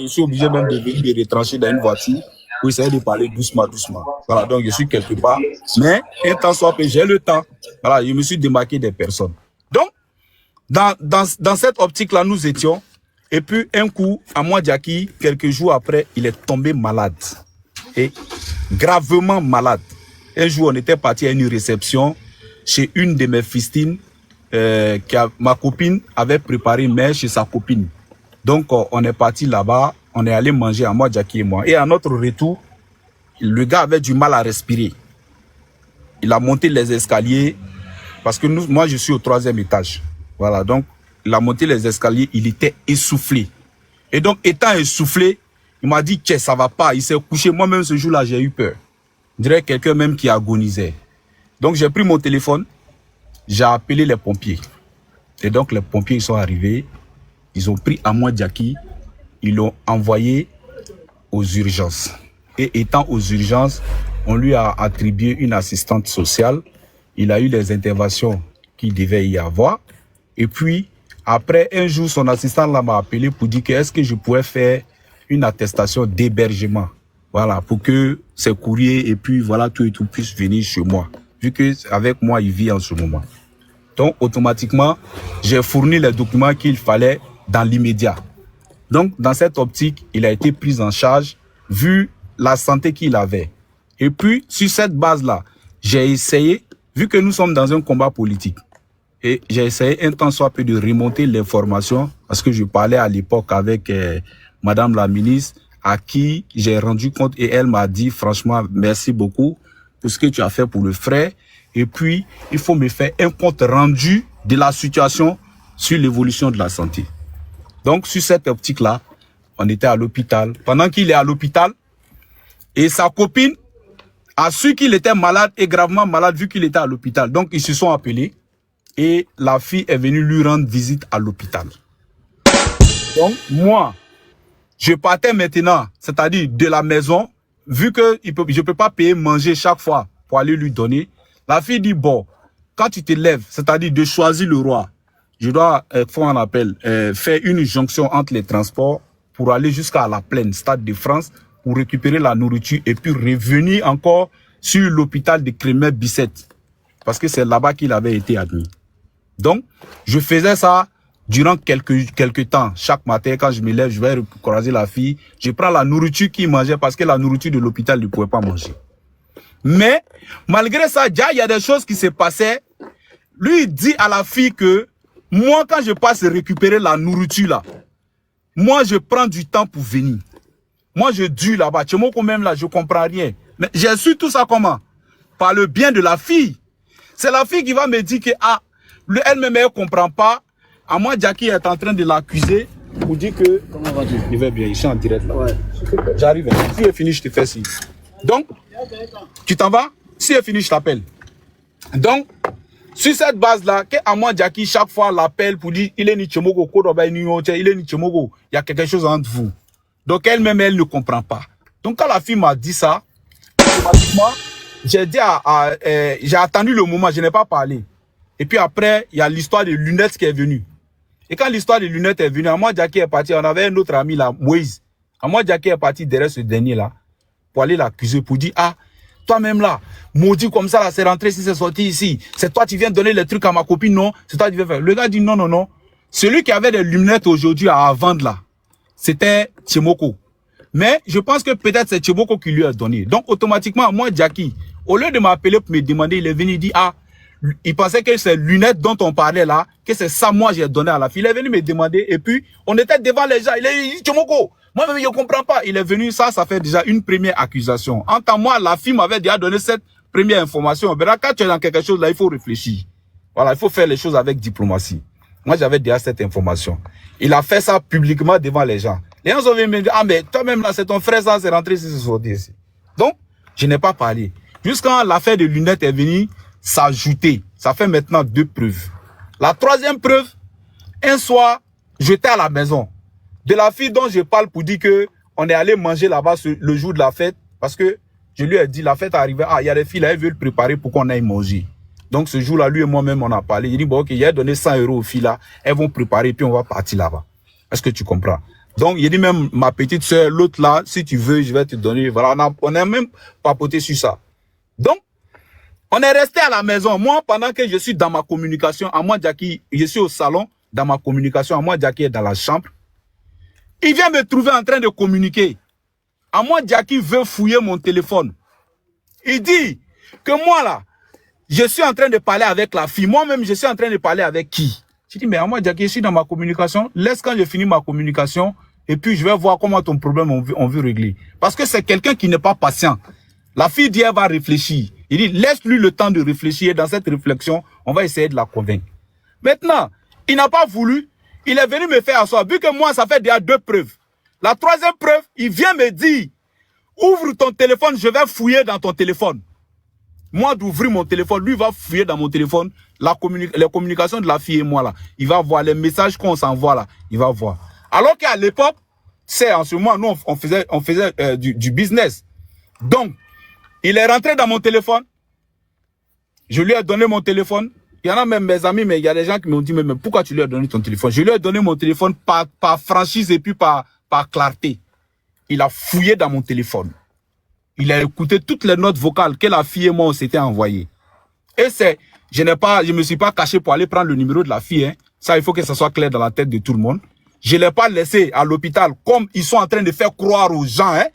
Je suis obligé même de venir me retrancher dans une voiture pour essayer de parler doucement, doucement. Voilà, donc je suis quelque part. Mais, un temps soit peu, j'ai le temps. Voilà, je me suis démarqué des personnes. Donc, dans cette optique-là, nous étions. Et puis, un coup, à Mouadjaki, quelques jours après, il est tombé malade. Et gravement malade. Un jour, on était parti à une réception chez une de mes fistines. Ma copine avait préparé une mère chez sa copine. Donc, on est parti là-bas. On est allé manger à Mouadjaki et moi. Et à notre retour, le gars avait du mal à respirer. Il a monté les escaliers parce que moi, je suis au 3e étage. Voilà, donc, il a monté les escaliers, il était essoufflé. Et donc, étant essoufflé, il m'a dit que ça va pas. Il s'est couché. Moi-même, ce jour-là, j'ai eu peur. Je dirais quelqu'un même qui agonisait. Donc, j'ai pris mon téléphone, j'ai appelé les pompiers. Et donc, les pompiers ils sont arrivés. Ils ont pris Mouadjaki, ils l'ont envoyé aux urgences. Et étant aux urgences, on lui a attribué une assistante sociale. Il a eu les interventions qu'il devait y avoir. Et puis, après un jour, son assistant m'a appelé pour dire que est-ce que je pouvais faire une attestation d'hébergement. Voilà, pour que ses courriers et puis voilà, tout et tout puissent venir chez moi. Vu que avec moi, il vit en ce moment. Donc, automatiquement, j'ai fourni les documents qu'il fallait dans l'immédiat. Donc, dans cette optique, il a été pris en charge vu la santé qu'il avait. Et puis, sur cette base-là, j'ai essayé, vu que nous sommes dans un combat politique, et j'ai essayé un temps soit peu de remonter l'information, parce que je parlais à l'époque avec Madame la ministre, à qui j'ai rendu compte, et elle m'a dit, franchement, merci beaucoup pour ce que tu as fait pour le frère. Et puis, il faut me faire un compte rendu de la situation sur l'évolution de la santé. Donc, sur cette optique-là, on était à l'hôpital. Pendant qu'il est à l'hôpital, et sa copine a su qu'il était malade et gravement malade vu qu'il était à l'hôpital. Donc, ils se sont appelés et la fille est venue lui rendre visite à l'hôpital. Donc, moi, je partais maintenant, c'est-à-dire de la maison, vu que je ne peux pas payer manger chaque fois pour aller lui donner. La fille dit, bon, quand tu te lèves, c'est-à-dire de choisir le roi, je dois, on appelle, faire une jonction entre les transports pour aller jusqu'à la plaine, Stade de France, pour récupérer la nourriture et puis revenir encore sur l'hôpital de Crémer-Bicêtre. Parce que c'est là-bas qu'il avait été admis. Donc, je faisais ça durant quelques temps. Chaque matin, quand je me lève, je vais croiser la fille. Je prends la nourriture qu'il mangeait parce que la nourriture de l'hôpital, il ne pouvait pas manger. Mais, malgré ça, il y a des choses qui se passaient. Lui, il dit à la fille que moi, quand je passe récupérer la nourriture là, moi, je prends du temps pour venir. Moi, je dure là-bas. Tu vois, quand même là, je comprends rien. Mais j'ai su tout ça comment? Par le bien de la fille. C'est la fille qui va me dire que, ah, elle-même, elle ne comprend pas. À moi, Jackie est en train de l'accuser pour dire que... Comment vas-tu? Il va bien, ici en direct là. Ouais. J'arrive. Si elle finit, je te fais signe. Donc, tu t'en vas? Si elle finit, je t'appelle. Donc, sur cette base-là, à moi, Jackie, chaque fois, l'appelle pour dire, il est ni Tchemogo, il est ni Tchemogo, il y a quelque chose entre vous. Donc, elle-même, elle ne comprend pas. Donc, quand la fille m'a dit ça, automatiquement, j'ai dit j'ai attendu le moment, je n'ai pas parlé. Et puis après, il y a l'histoire des lunettes qui est venue. Et quand l'histoire des lunettes est venue, à moi, Jackie est parti, on avait un autre ami là, Moïse. À moi, Jackie est parti derrière ce dernier là, pour aller l'accuser, pour dire, ah, toi-même là, maudit comme ça là, c'est rentré, si c'est sorti ici. C'est toi qui viens donner les trucs à ma copine, non? C'est toi qui viens faire. Le gars dit non, non, non. Celui qui avait des lunettes aujourd'hui à vendre là, c'était Tchemoko. Mais je pense que peut-être c'est Tchemoko qui lui a donné. Donc automatiquement, moi, Jackie, au lieu de m'appeler pour me demander, il est venu dire, ah, il pensait que ces lunettes dont on parlait là, que c'est ça moi j'ai donné à la fille. Il est venu me demander et puis on était devant les gens. Il a dit, Tchemoko, moi-même je ne comprends pas. Il est venu, ça fait déjà une première accusation. En tant que moi, la fille m'avait déjà donné cette première information. Mais là, quand tu es dans quelque chose là, il faut réfléchir. Voilà, il faut faire les choses avec diplomatie. Moi, j'avais déjà cette information. Il a fait ça publiquement devant les gens. Les gens sont venus me dire, ah, mais toi-même là, c'est ton frère, ça, c'est rentré ici, c'est sorti ici. Donc, je n'ai pas parlé. Jusqu'à l'affaire de lunettes est venue s'ajouter. Ça fait maintenant 2 preuves. La 3e preuve, un soir, j'étais à la maison. De la fille dont je parle pour dire que on est allé manger là-bas le jour de la fête, parce que je lui ai dit, la fête arrivait, ah, il y a des filles là, elles veulent préparer pour qu'on aille manger. Donc ce jour-là, lui et moi-même, on a parlé. Il dit, bon, ok, il a donné 100 € aux filles là, elles vont préparer, puis on va partir là-bas. Est-ce que tu comprends? Donc, il dit même ma petite soeur, l'autre là, si tu veux, je vais te donner. Voilà, on a même papoté sur ça. Donc, on est resté à la maison. Moi, pendant que je suis dans ma communication, à moi, Jackie, je suis au salon, dans ma communication, à moi, Jackie est dans la chambre. Il vient me trouver en train de communiquer. À moi, Jackie veut fouiller mon téléphone. Il dit que moi, là, je suis en train de parler avec la fille. Moi-même, je suis en train de parler avec qui? Je dis, mais à moi, Jackie, je suis dans ma communication. Laisse quand je finis ma communication, et puis je vais voir comment ton problème on veut régler. Parce que c'est quelqu'un qui n'est pas patient. La fille dit, elle va réfléchir. Il dit, laisse-lui le temps de réfléchir. Et dans cette réflexion, on va essayer de la convaincre. Maintenant, il n'a pas voulu. Il est venu me faire asseoir. Vu que moi, ça fait déjà 2 preuves. La 3e preuve, il vient me dire, ouvre ton téléphone, je vais fouiller dans ton téléphone. Moi, d'ouvrir mon téléphone, lui va fouiller dans mon téléphone les communications de la fille et moi là. Il va voir les messages qu'on s'envoie là. Il va voir. Alors qu'à l'époque, c'est en ce moment, nous, on faisait du business. Donc, il est rentré dans mon téléphone. Je lui ai donné mon téléphone. Il y en a même mes amis, mais il y a des gens qui m'ont dit, mais pourquoi tu lui as donné ton téléphone? Je lui ai donné mon téléphone par franchise et puis par clarté. Il a fouillé dans mon téléphone. Il a écouté toutes les notes vocales que la fille et moi on s'était envoyées. Et je me suis pas caché pour aller prendre le numéro de la fille. Hein. Ça, il faut que ça soit clair dans la tête de tout le monde. Je l'ai pas laissé à l'hôpital comme ils sont en train de faire croire aux gens, hein,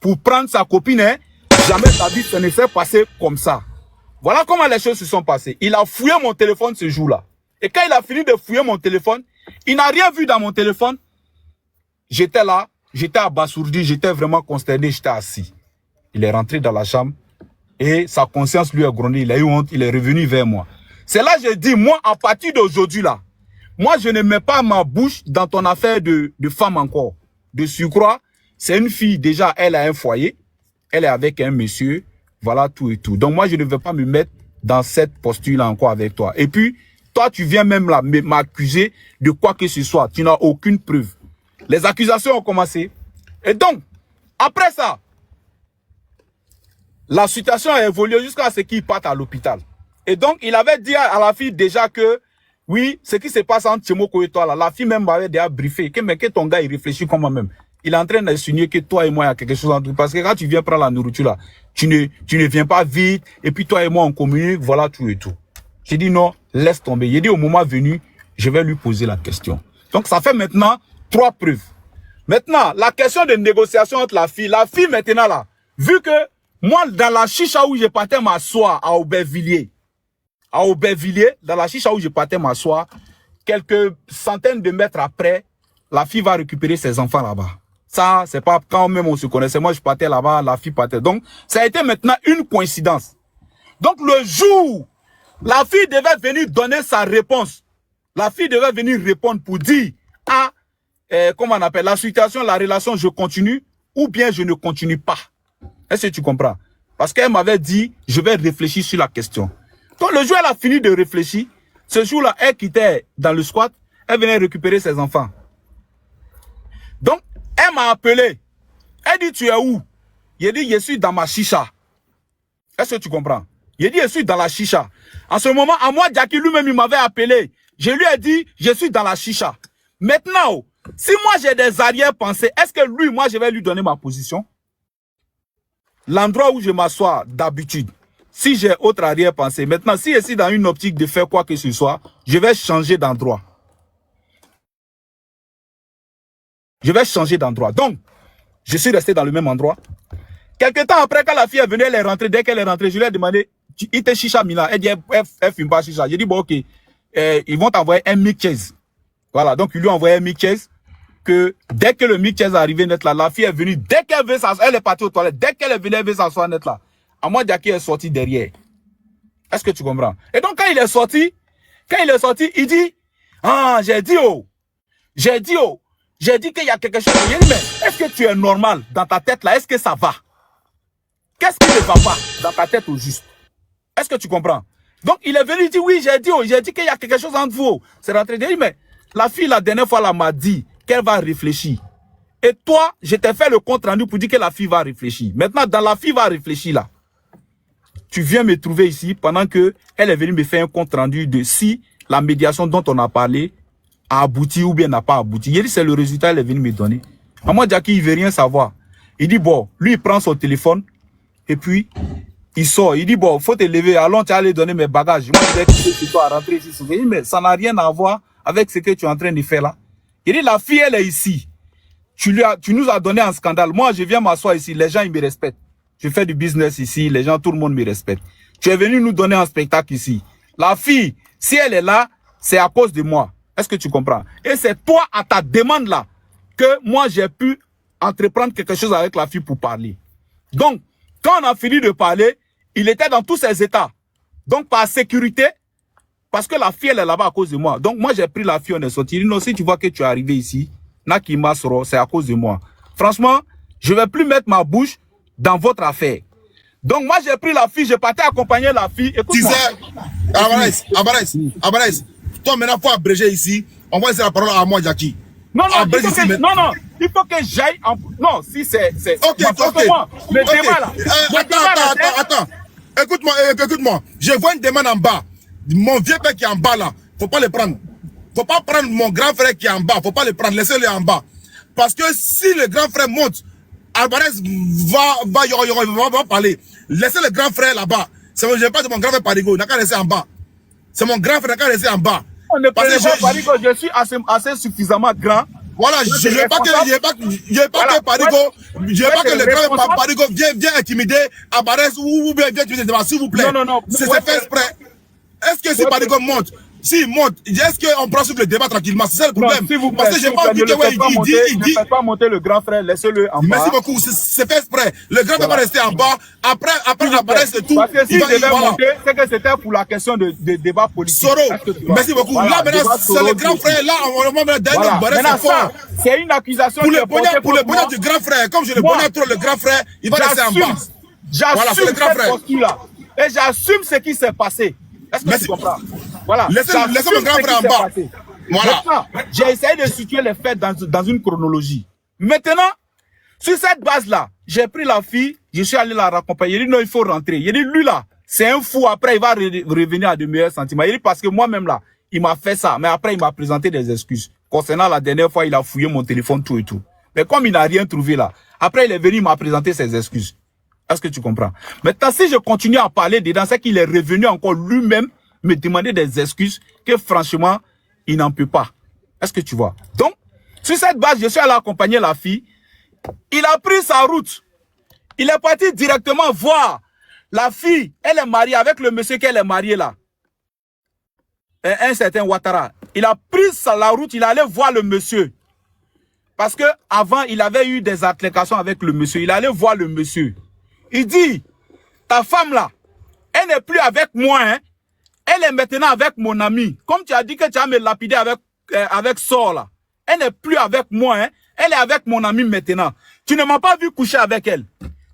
pour prendre sa copine. Hein. Jamais ta vie ne s'est passé comme ça. Voilà comment les choses se sont passées. Il a fouillé mon téléphone ce jour-là. Et quand il a fini de fouiller mon téléphone, il n'a rien vu dans mon téléphone. J'étais là, j'étais abasourdi, j'étais vraiment consterné, j'étais assis. Il est rentré dans la chambre et sa conscience lui a grondé, il a eu honte, il est revenu vers moi. C'est là que j'ai dit, moi, à partir d'aujourd'hui là, moi, je ne mets pas ma bouche dans ton affaire de femme encore. De surcroît, c'est une fille, déjà, elle a un foyer, elle est avec un monsieur, voilà tout et tout. Donc moi, je ne vais pas me mettre dans cette posture-là encore avec toi. Et puis, toi, tu viens même là m'accuser de quoi que ce soit. Tu n'as aucune preuve. Les accusations ont commencé. Et donc, après ça, la situation a évolué jusqu'à ce qu'il parte à l'hôpital. Et donc, il avait dit à la fille déjà que, oui, ce qui se passe entre Tchemoko et toi, là, la fille même m'avait déjà briefé, que ton gars, il réfléchit comme moi-même. Il est en train d'insinuer que toi et moi, il y a quelque chose entre nous. Parce que quand tu viens prendre la nourriture, là, tu ne viens pas vite, et puis toi et moi, on communique, voilà tout et tout. J'ai dit non, laisse tomber. J'ai dit au moment venu, je vais lui poser la question. Donc, ça fait maintenant 3 preuves. Maintenant, la question de négociation entre la fille maintenant là, vu que moi, dans la chicha où je partais m'asseoir à Aubervilliers, dans la chicha où je partais m'asseoir, quelques centaines de mètres après, la fille va récupérer ses enfants là-bas. Ça, c'est pas quand même on se connaissait. Moi, je partais là-bas, la fille partait. Donc, ça a été maintenant une coïncidence. Donc, le jour, la fille devait venir donner sa réponse. La fille devait venir répondre pour dire, comment on appelle, la situation, la relation, je continue ou bien je ne continue pas. Est-ce que tu comprends? Parce qu'elle m'avait dit, je vais réfléchir sur la question. Donc, le jour, elle a fini de réfléchir. Ce jour-là, elle quittait dans le squat. Elle venait récupérer ses enfants. Donc, elle m'a appelé. Elle dit, tu es où? Il dit, je suis dans ma chicha. Est-ce que tu comprends? Il dit, je suis dans la chicha. En ce moment, à moi, Jackie lui-même, il m'avait appelé. Je lui ai dit, je suis dans la chicha. Maintenant, si moi, j'ai des arrière-pensées, est-ce que lui, moi, je vais lui donner ma position? L'endroit où je m'assois d'habitude, si j'ai autre arrière-pensée, maintenant, si je suis dans une optique de faire quoi que ce soit, je vais changer d'endroit. Je vais changer d'endroit. Donc, je suis resté dans le même endroit. Quelque temps après, quand la fille est venue, elle est rentrée. Dès qu'elle est rentrée, je lui ai demandé, il te chicha Mila. Elle dit, elle fume pas chicha. J'ai dit, bon, ok, ils vont t'envoyer un mic chase. Voilà, donc ils lui ont envoyé un mic chase. Que dès que le mic chase est arrivé net là, la fille est venue. Dès qu'elle veut s'asseoir, elle est partie aux toilettes. Dès qu'elle est venue, elle veut s'asseoir net là. À moi, Jackie est sorti derrière. Est-ce que tu comprends? Et donc, quand il est sorti, il dit, j'ai dit qu'il y a quelque chose. J'ai dit, mais est-ce que tu es normal dans ta tête là? Est-ce que ça va? Qu'est-ce qui ne va pas dans ta tête au juste? Est-ce que tu comprends? Donc, il est venu, il dit, oui, j'ai dit qu'il y a quelque chose entre vous. C'est rentré. J'ai dit, mais la fille, la dernière fois, là, m'a dit qu'elle va réfléchir. Et toi, je t'ai fait le compte rendu pour dire que la fille va réfléchir. Maintenant, dans la fille va réfléchir là, tu viens me trouver ici pendant que elle est venue me faire un compte rendu de si la médiation dont on a parlé a abouti ou bien n'a pas abouti. Il dit c'est le résultat, il est venu me donner. Moi, Jackie, il veut rien savoir. Il dit bon, lui, il prend son téléphone et puis il sort. Il dit bon, faut te lever, allons, tu vas aller donner mes bagages. Moi, je vais quitter chez toi, rentrer ici. Il dit mais ça n'a rien à voir avec ce que tu es en train de faire là. Il dit la fille, elle est ici. Tu nous as donné un scandale. Moi, je viens m'asseoir ici. Les gens, ils me respectent. Je fais du business ici. Les gens, tout le monde me respecte. Tu es venu nous donner un spectacle ici. La fille, si elle est là, c'est à cause de moi. Est-ce que tu comprends? Et c'est toi, à ta demande là, que moi, j'ai pu entreprendre quelque chose avec la fille pour parler. Donc, quand on a fini de parler, il était dans tous ses états. Donc, par sécurité, parce que la fille, elle est là-bas à cause de moi. Donc, moi, j'ai pris la fille, on est sorti. Il dit non, si tu vois que tu es arrivé ici, Nakima Soro, c'est à cause de moi. Franchement, je ne vais plus mettre ma bouche dans votre affaire. Donc, moi, j'ai pris la fille, j'ai parti accompagner la fille. Écoute-moi. Abarès, toi, maintenant, il faut abréger ici. On va laisser la parole à moi, Jackie. Non, il faut que j'aille en... Non, si c'est... Ok. Le débat là. Attends. Écoute-moi. Je vois une demande en bas. Mon vieux père qui est en bas là. Faut pas le prendre. Faut pas prendre mon grand frère qui est en bas. Faut pas le prendre. Laissez-le en bas. Parce que si le grand frère monte, Alvarez va parler. Laissez le grand frère là-bas. Je ne pas de mon grand frère Parigo. Il n'a qu'à laisser en bas. C'est mon grand frère qui a laissé en bas. On ne peut pas Parigo. Je suis assez suffisamment grand. Voilà, je ne veux pas que Parigo, je veux pas que le grand Parigo vienne intimider Alvarez ou bien vienne intimider, s'il vous plaît. Non. C'est fait exprès. Est-ce que si Parigo monte, s'il monte, est-ce qu'on prend sur le débat tranquillement? C'est ça le problème. Parce que j'ai pas envie que ne faites pas monter le grand frère, laissez-le en bas. Merci beaucoup, c'est fait exprès. Le grand frère va rester en bas. Après Alvarez et tout. Parce que s'il devait monter, c'est que c'était pour la question de débat politique. Soro, merci beaucoup. Là, maintenant, c'est le grand frère. Là, on va mettre derrière Alvarez, c'est fort. C'est une accusation pour le bonheur du grand frère. Comme je le bonheur trop le grand frère, il va rester en bas. J'assume cette posture-là. Et j'assume ce qui s'est passé. Est-ce que tu comprends? Voilà. Laissez le grand frère en bas. Voilà. J'ai essayé de situer les faits dans une chronologie. Maintenant, sur cette base-là, j'ai pris la fille, je suis allé la raccompagner. Il dit non, il faut rentrer. Il dit lui là, c'est un fou. Après, il va revenir à de meilleurs sentiments. Il dit parce que moi-même là, il m'a fait ça. Mais après, il m'a présenté des excuses. Concernant la dernière fois, il a fouillé mon téléphone, tout et tout. Mais comme il n'a rien trouvé là, après, il est venu, il m'a présenté ses excuses. Est-ce que tu comprends? Maintenant, si je continue à parler dedans, c'est qu'il est revenu encore lui-même me demander des excuses que franchement, il n'en peut pas. Est-ce que tu vois? Donc, sur cette base, je suis allé accompagner la fille. Il a pris sa route. Il est parti directement voir la fille. Elle est mariée avec le monsieur qu'elle est mariée là. Un certain Ouattara. Il a pris la route, il allait voir le monsieur. Parce que avant, il avait eu des altercations avec le monsieur. Il allait voir le monsieur. Il dit, ta femme là, elle n'est plus avec moi, hein. Elle est maintenant avec mon ami. Comme tu as dit que tu as me lapidé avec Sor là. Elle n'est plus avec moi, hein. Elle est avec mon ami maintenant. Tu ne m'as pas vu coucher avec elle.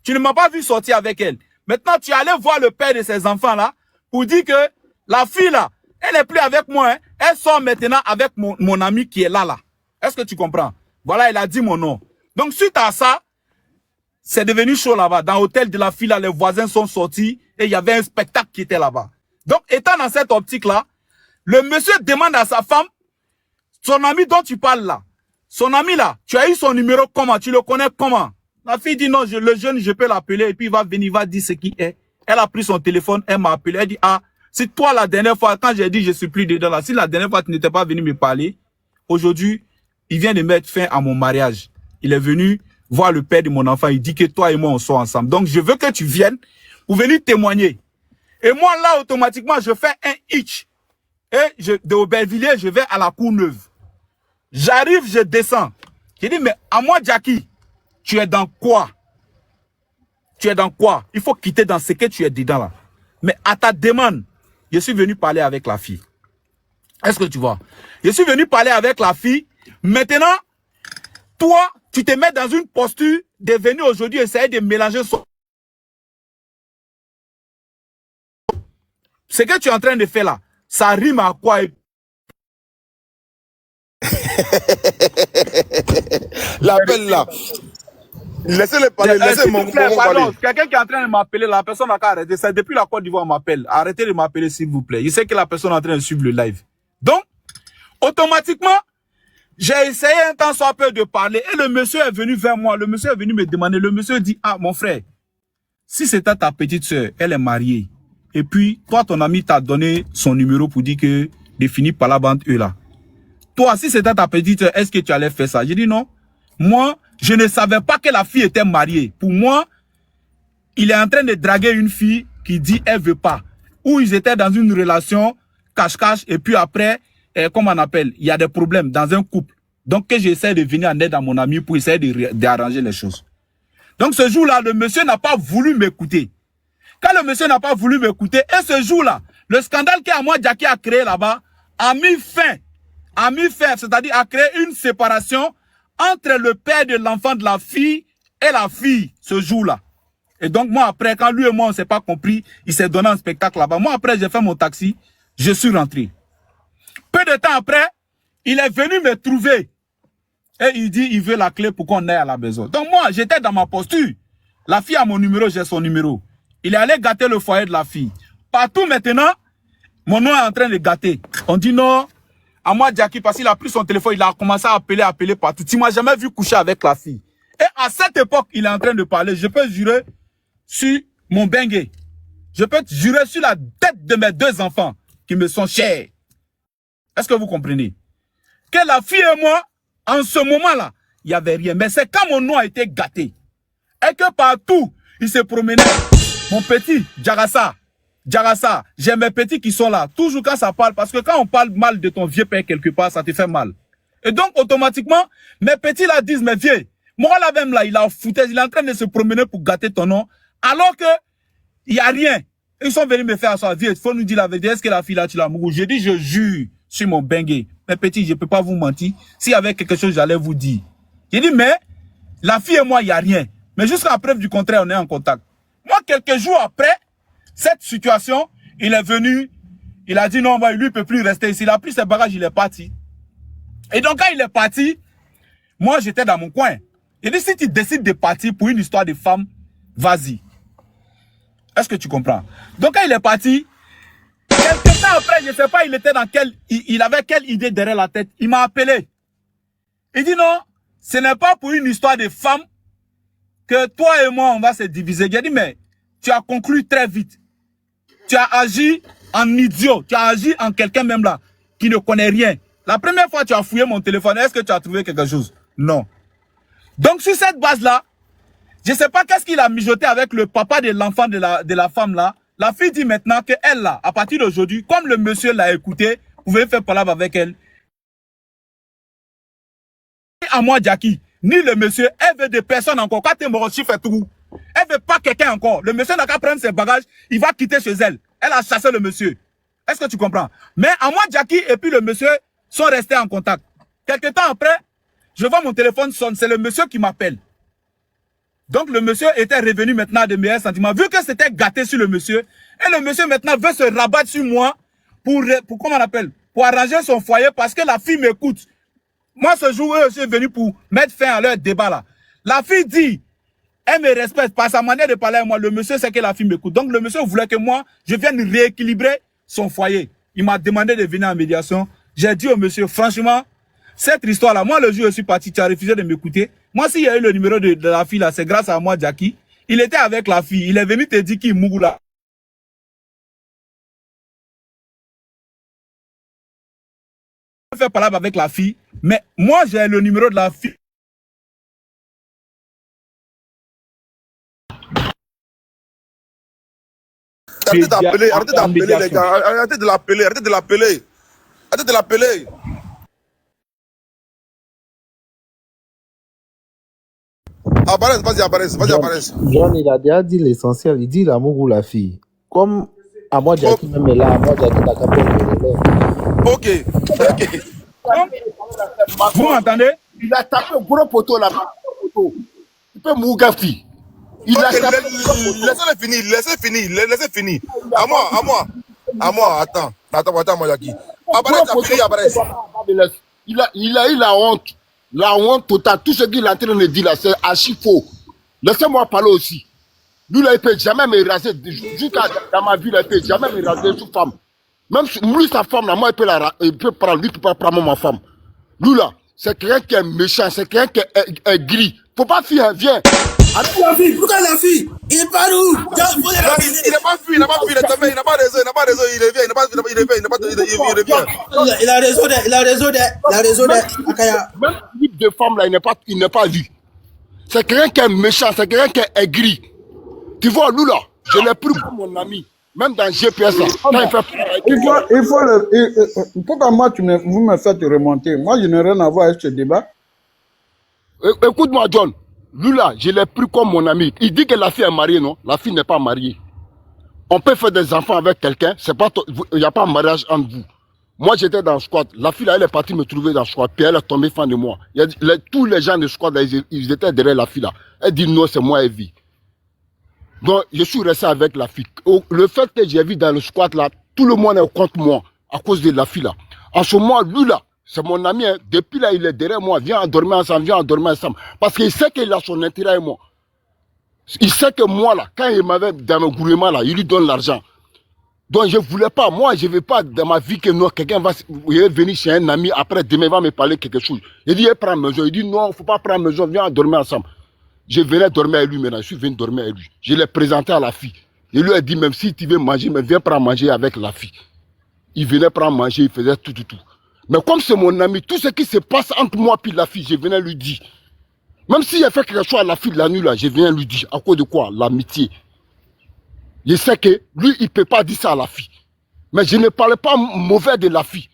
Tu ne m'as pas vu sortir avec elle. Maintenant, tu es allé voir le père de ses enfants là pour dire que la fille là, elle n'est plus avec moi, hein. Elle sort maintenant avec mon ami qui est là. Est-ce que tu comprends? Voilà, il a dit mon nom. Donc, suite à ça, c'est devenu chaud là-bas. Dans l'hôtel de la fille là, les voisins sont sortis et il y avait un spectacle qui était là-bas. Donc, étant dans cette optique-là, le monsieur demande à sa femme, son ami dont tu parles là, son ami là, tu as eu son numéro comment? Tu le connais comment? La fille dit non, le jeune, je peux l'appeler et puis il va venir, il va dire ce qui est. Elle a pris son téléphone, elle m'a appelé, elle dit, ah, c'est toi la dernière fois, quand j'ai dit je suis plus dedans là, si la dernière fois tu n'étais pas venu me parler, aujourd'hui, il vient de mettre fin à mon mariage. Il est venu voir le père de mon enfant, il dit que toi et moi on soit ensemble. Donc je veux que tu viennes pour venir témoigner. Et moi, là, automatiquement, je fais un hitch. Et de Aubervilliers, je vais à la Courneuve. J'arrive, je descends. Je dis, mais à moi, Jackie, tu es dans quoi? Tu es dans quoi? Il faut quitter dans ce que tu es dedans, là. Mais à ta demande, je suis venu parler avec la fille. Est-ce que tu vois? Je suis venu parler avec la fille. Maintenant, toi, tu te mets dans une posture de venir aujourd'hui essayer de mélanger son... Ce que tu es en train de faire là, ça rime à quoi? L'appel là. Laissez-le parler, laissez mon pardon, quelqu'un qui est en train de m'appeler, la personne n'a qu'à arrêter. C'est depuis la Côte d'Ivoire m'appelle. Arrêtez de m'appeler s'il vous plaît. Il sait que la personne est en train de suivre le live. Donc, automatiquement, J'ai essayé un temps soit peu de parler et le monsieur est venu vers moi. Le monsieur est venu me demander. Le monsieur dit, ah, mon frère, si c'était ta petite soeur, elle est mariée. Et puis, toi, ton ami t'a donné son numéro pour dire que défini par la bande eux là. Toi, si c'était ta petite soeur, est-ce que tu allais faire ça? J'ai dit non. Moi, je ne savais pas que la fille était mariée. Pour moi, il est en train de draguer une fille qui dit elle veut pas. Ou ils étaient dans une relation cache-cache et puis après, comment on appelle, il y a des problèmes dans un couple. Donc, que j'essaie de venir en aide à mon ami pour essayer d'arranger les choses. Donc, ce jour-là, le monsieur n'a pas voulu m'écouter. Quand le monsieur n'a pas voulu m'écouter, et ce jour-là, le scandale qu'Amwa Jackie a créé là-bas a mis fin, c'est-à-dire a créé une séparation entre le père de l'enfant de la fille et la fille, ce jour-là. Et donc, moi, après, quand lui et moi, on ne s'est pas compris, il s'est donné un spectacle là-bas. Moi, après, j'ai fait mon taxi, je suis rentré. Peu de temps après, il est venu me trouver. Et il dit, il veut la clé pour qu'on aille à la maison. Donc, moi, j'étais dans ma posture. La fille a mon numéro, j'ai son numéro. Il est allé gâter le foyer de la fille. Partout maintenant, mon nom est en train de gâter. On dit non, à moi, Jackie, parce qu'il a pris son téléphone, il a commencé à appeler partout. Tu m'as jamais vu coucher avec la fille. Et à cette époque, il est en train de parler. Je peux jurer sur mon bengue. Je peux jurer sur la tête de mes 2 enfants qui me sont chers. Est-ce que vous comprenez? Que la fille et moi, en ce moment-là, il n'y avait rien. Mais c'est quand mon nom a été gâté. Et que partout, il se promenait. Mon petit, Djarassa, j'ai mes petits qui sont là. Toujours quand ça parle, parce que quand on parle mal de ton vieux père quelque part, ça te fait mal. Et donc, automatiquement, mes petits là disent, mais vieux, moi là même là, il a foutu, il est en train de se promener pour gâter ton nom, alors que, il n'y a rien. Ils sont venus me faire asseoir, vieux, il faut nous dire la vérité, est-ce que la fille là, tu l'as mouru? J'ai dit, je jure sur mon bengue. Mes petits, je ne peux pas vous mentir. S'il y avait quelque chose, j'allais vous dire. J'ai dit, mais, la fille et moi, il n'y a rien. Mais jusqu'à preuve du contraire, on est en contact. Moi, quelques jours après cette situation, il est venu, il a dit non, bah, lui, il peut plus rester ici. Il a pris ses bagages, il est parti. Et donc, quand il est parti, moi, j'étais dans mon coin. Il dit, si tu décides de partir pour une histoire de femme, vas-y. Est-ce que tu comprends? Donc, quand il est parti, quelques temps après, je ne sais pas, il était dans il avait quelle idée derrière la tête. Il m'a appelé. Il dit non, ce n'est pas pour une histoire de femme que toi et moi, on va se diviser. J'ai dit, mais tu as conclu très vite. Tu as agi en idiot. Tu as agi en quelqu'un même là, qui ne connaît rien. La première fois, tu as fouillé mon téléphone. Est-ce que tu as trouvé quelque chose? Non. Donc, sur cette base-là, je ne sais pas qu'est-ce qu'il a mijoté avec le papa de l'enfant de la femme là. La fille dit maintenant qu'elle là, à partir d'aujourd'hui, comme le monsieur l'a écouté, vous pouvez faire parler avec elle. À moi, Jackie, ni le monsieur, elle veut des personnes encore. Quand tu es mort, fait tout. Elle veut pas quelqu'un encore. Le monsieur n'a qu'à prendre ses bagages, il va quitter chez elle. Elle a chassé le monsieur. Est-ce que tu comprends? Mais à moi, Jackie et puis le monsieur sont restés en contact. Quelque temps après, je vois mon téléphone sonne, c'est le monsieur qui m'appelle. Donc le monsieur était revenu maintenant de meilleurs sentiments. Vu que c'était gâté sur le monsieur, et le monsieur maintenant veut se rabattre sur moi pour comment on appelle, pour arranger son foyer parce que la fille m'écoute. Moi, ce jour, je suis venu pour mettre fin à leur débat là. La fille dit, elle me respecte par sa manière de parler à moi. Le monsieur sait que la fille m'écoute. Donc, le monsieur voulait que moi, je vienne rééquilibrer son foyer. Il m'a demandé de venir en médiation. J'ai dit au monsieur, franchement, cette histoire-là, moi, le jour où je suis parti, tu as refusé de m'écouter. Moi, s'il y a eu le numéro de la fille là, c'est grâce à moi, Jackie. Il était avec la fille. Il est venu te dire qu'il mourra là. Je vais parler avec la fille. Mais moi, j'ai le numéro de la fille. Arrêtez d'appeler, les gars. Arrêtez de l'appeler, Arrêtez de l'appeler. Abarès, vas-y, Abarès. John, il a déjà dit l'essentiel. Il dit l'amour ou la fille. Comme à moi, Jackie même est là, à moi, Jackie n'a qu'à prendre le relais. Ok. Vous m'entendez? Il a tapé un gros poteau là-bas. Il peut mourir, fille. Il a tapé. Laissez finir. À moi, attends, moi, Jackie. Abarès. Il a eu la honte. La honte totale. Tout ce qu'il est en train de dire là, c'est archi faux. Laissez-moi parler aussi. Lui, là, il ne peut jamais me raser. Jusqu'à dans ma vie, là, il ne peut jamais me raser sur femme. Même lui, sa femme, là, moi, il peut prendre. Lui, il ne peut pas prendre ma femme. Lui, là, c'est quelqu'un qui est méchant, c'est quelqu'un qui est gris. Faut pas fuir, hein, viens. La fille, pourquoi la fille? Il part où? Non, il n'a pas fui, il n'a pas fui, il n'a pas raison, il revient, il revient. Il a raison de Akaya. Même ce type de femme là, il n'est pas vu. C'est quelqu'un qui est méchant, c'est quelqu'un qui est gris. Tu vois, Lula, je l'ai pris comme mon ami. Même dans GPS là, quand il fait pourquoi moi vous me faites remonter? Moi je n'ai rien à voir avec ce débat. Écoute-moi, John. Lula, je l'ai pris comme mon ami. Il dit que la fille est mariée, non? La fille n'est pas mariée. On peut faire des enfants avec quelqu'un, il n'y a pas de mariage entre vous. Moi, j'étais dans le squat. La fille, là, elle est partie me trouver dans le squat. Puis elle est tombée fan de moi. Tous les gens du squat, là, ils étaient derrière la fille, là. Elle dit non, c'est moi, elle vit. Donc, je suis resté avec la fille. Le fait que j'ai vu dans le squat, là, tout le monde est contre moi à cause de la fille, là. En ce moment, lui, là, c'est mon ami. Hein. Depuis là, il est derrière moi. Viens dormir ensemble, Parce qu'il sait qu'il a son intérêt avec moi. Il sait que moi, là, quand il m'avait dans le gouvernement, là, il lui donne l'argent. Donc, je ne voulais pas. Moi, je ne veux pas dans ma vie que quelqu'un va venir chez un ami. Après, demain, il va me parler quelque chose. Il dit, prends maison. Il dit, non, il ne faut pas prendre maison. Viens dormir ensemble. Je venais dormir avec lui maintenant. Je suis venu dormir avec lui. Je l'ai présenté à la fille. Il lui a dit, même si tu veux manger, mais viens prendre manger avec la fille. Il venait prendre manger, il faisait tout. Mais comme c'est mon ami, tout ce qui se passe entre moi et la fille, je venais lui dire. Même s'il a fait quelque chose à la fille la nuit, là, je viens lui dire. À cause de quoi? L'amitié. Je sais que lui, il ne peut pas dire ça à la fille. Mais je ne parle pas mauvais de la fille.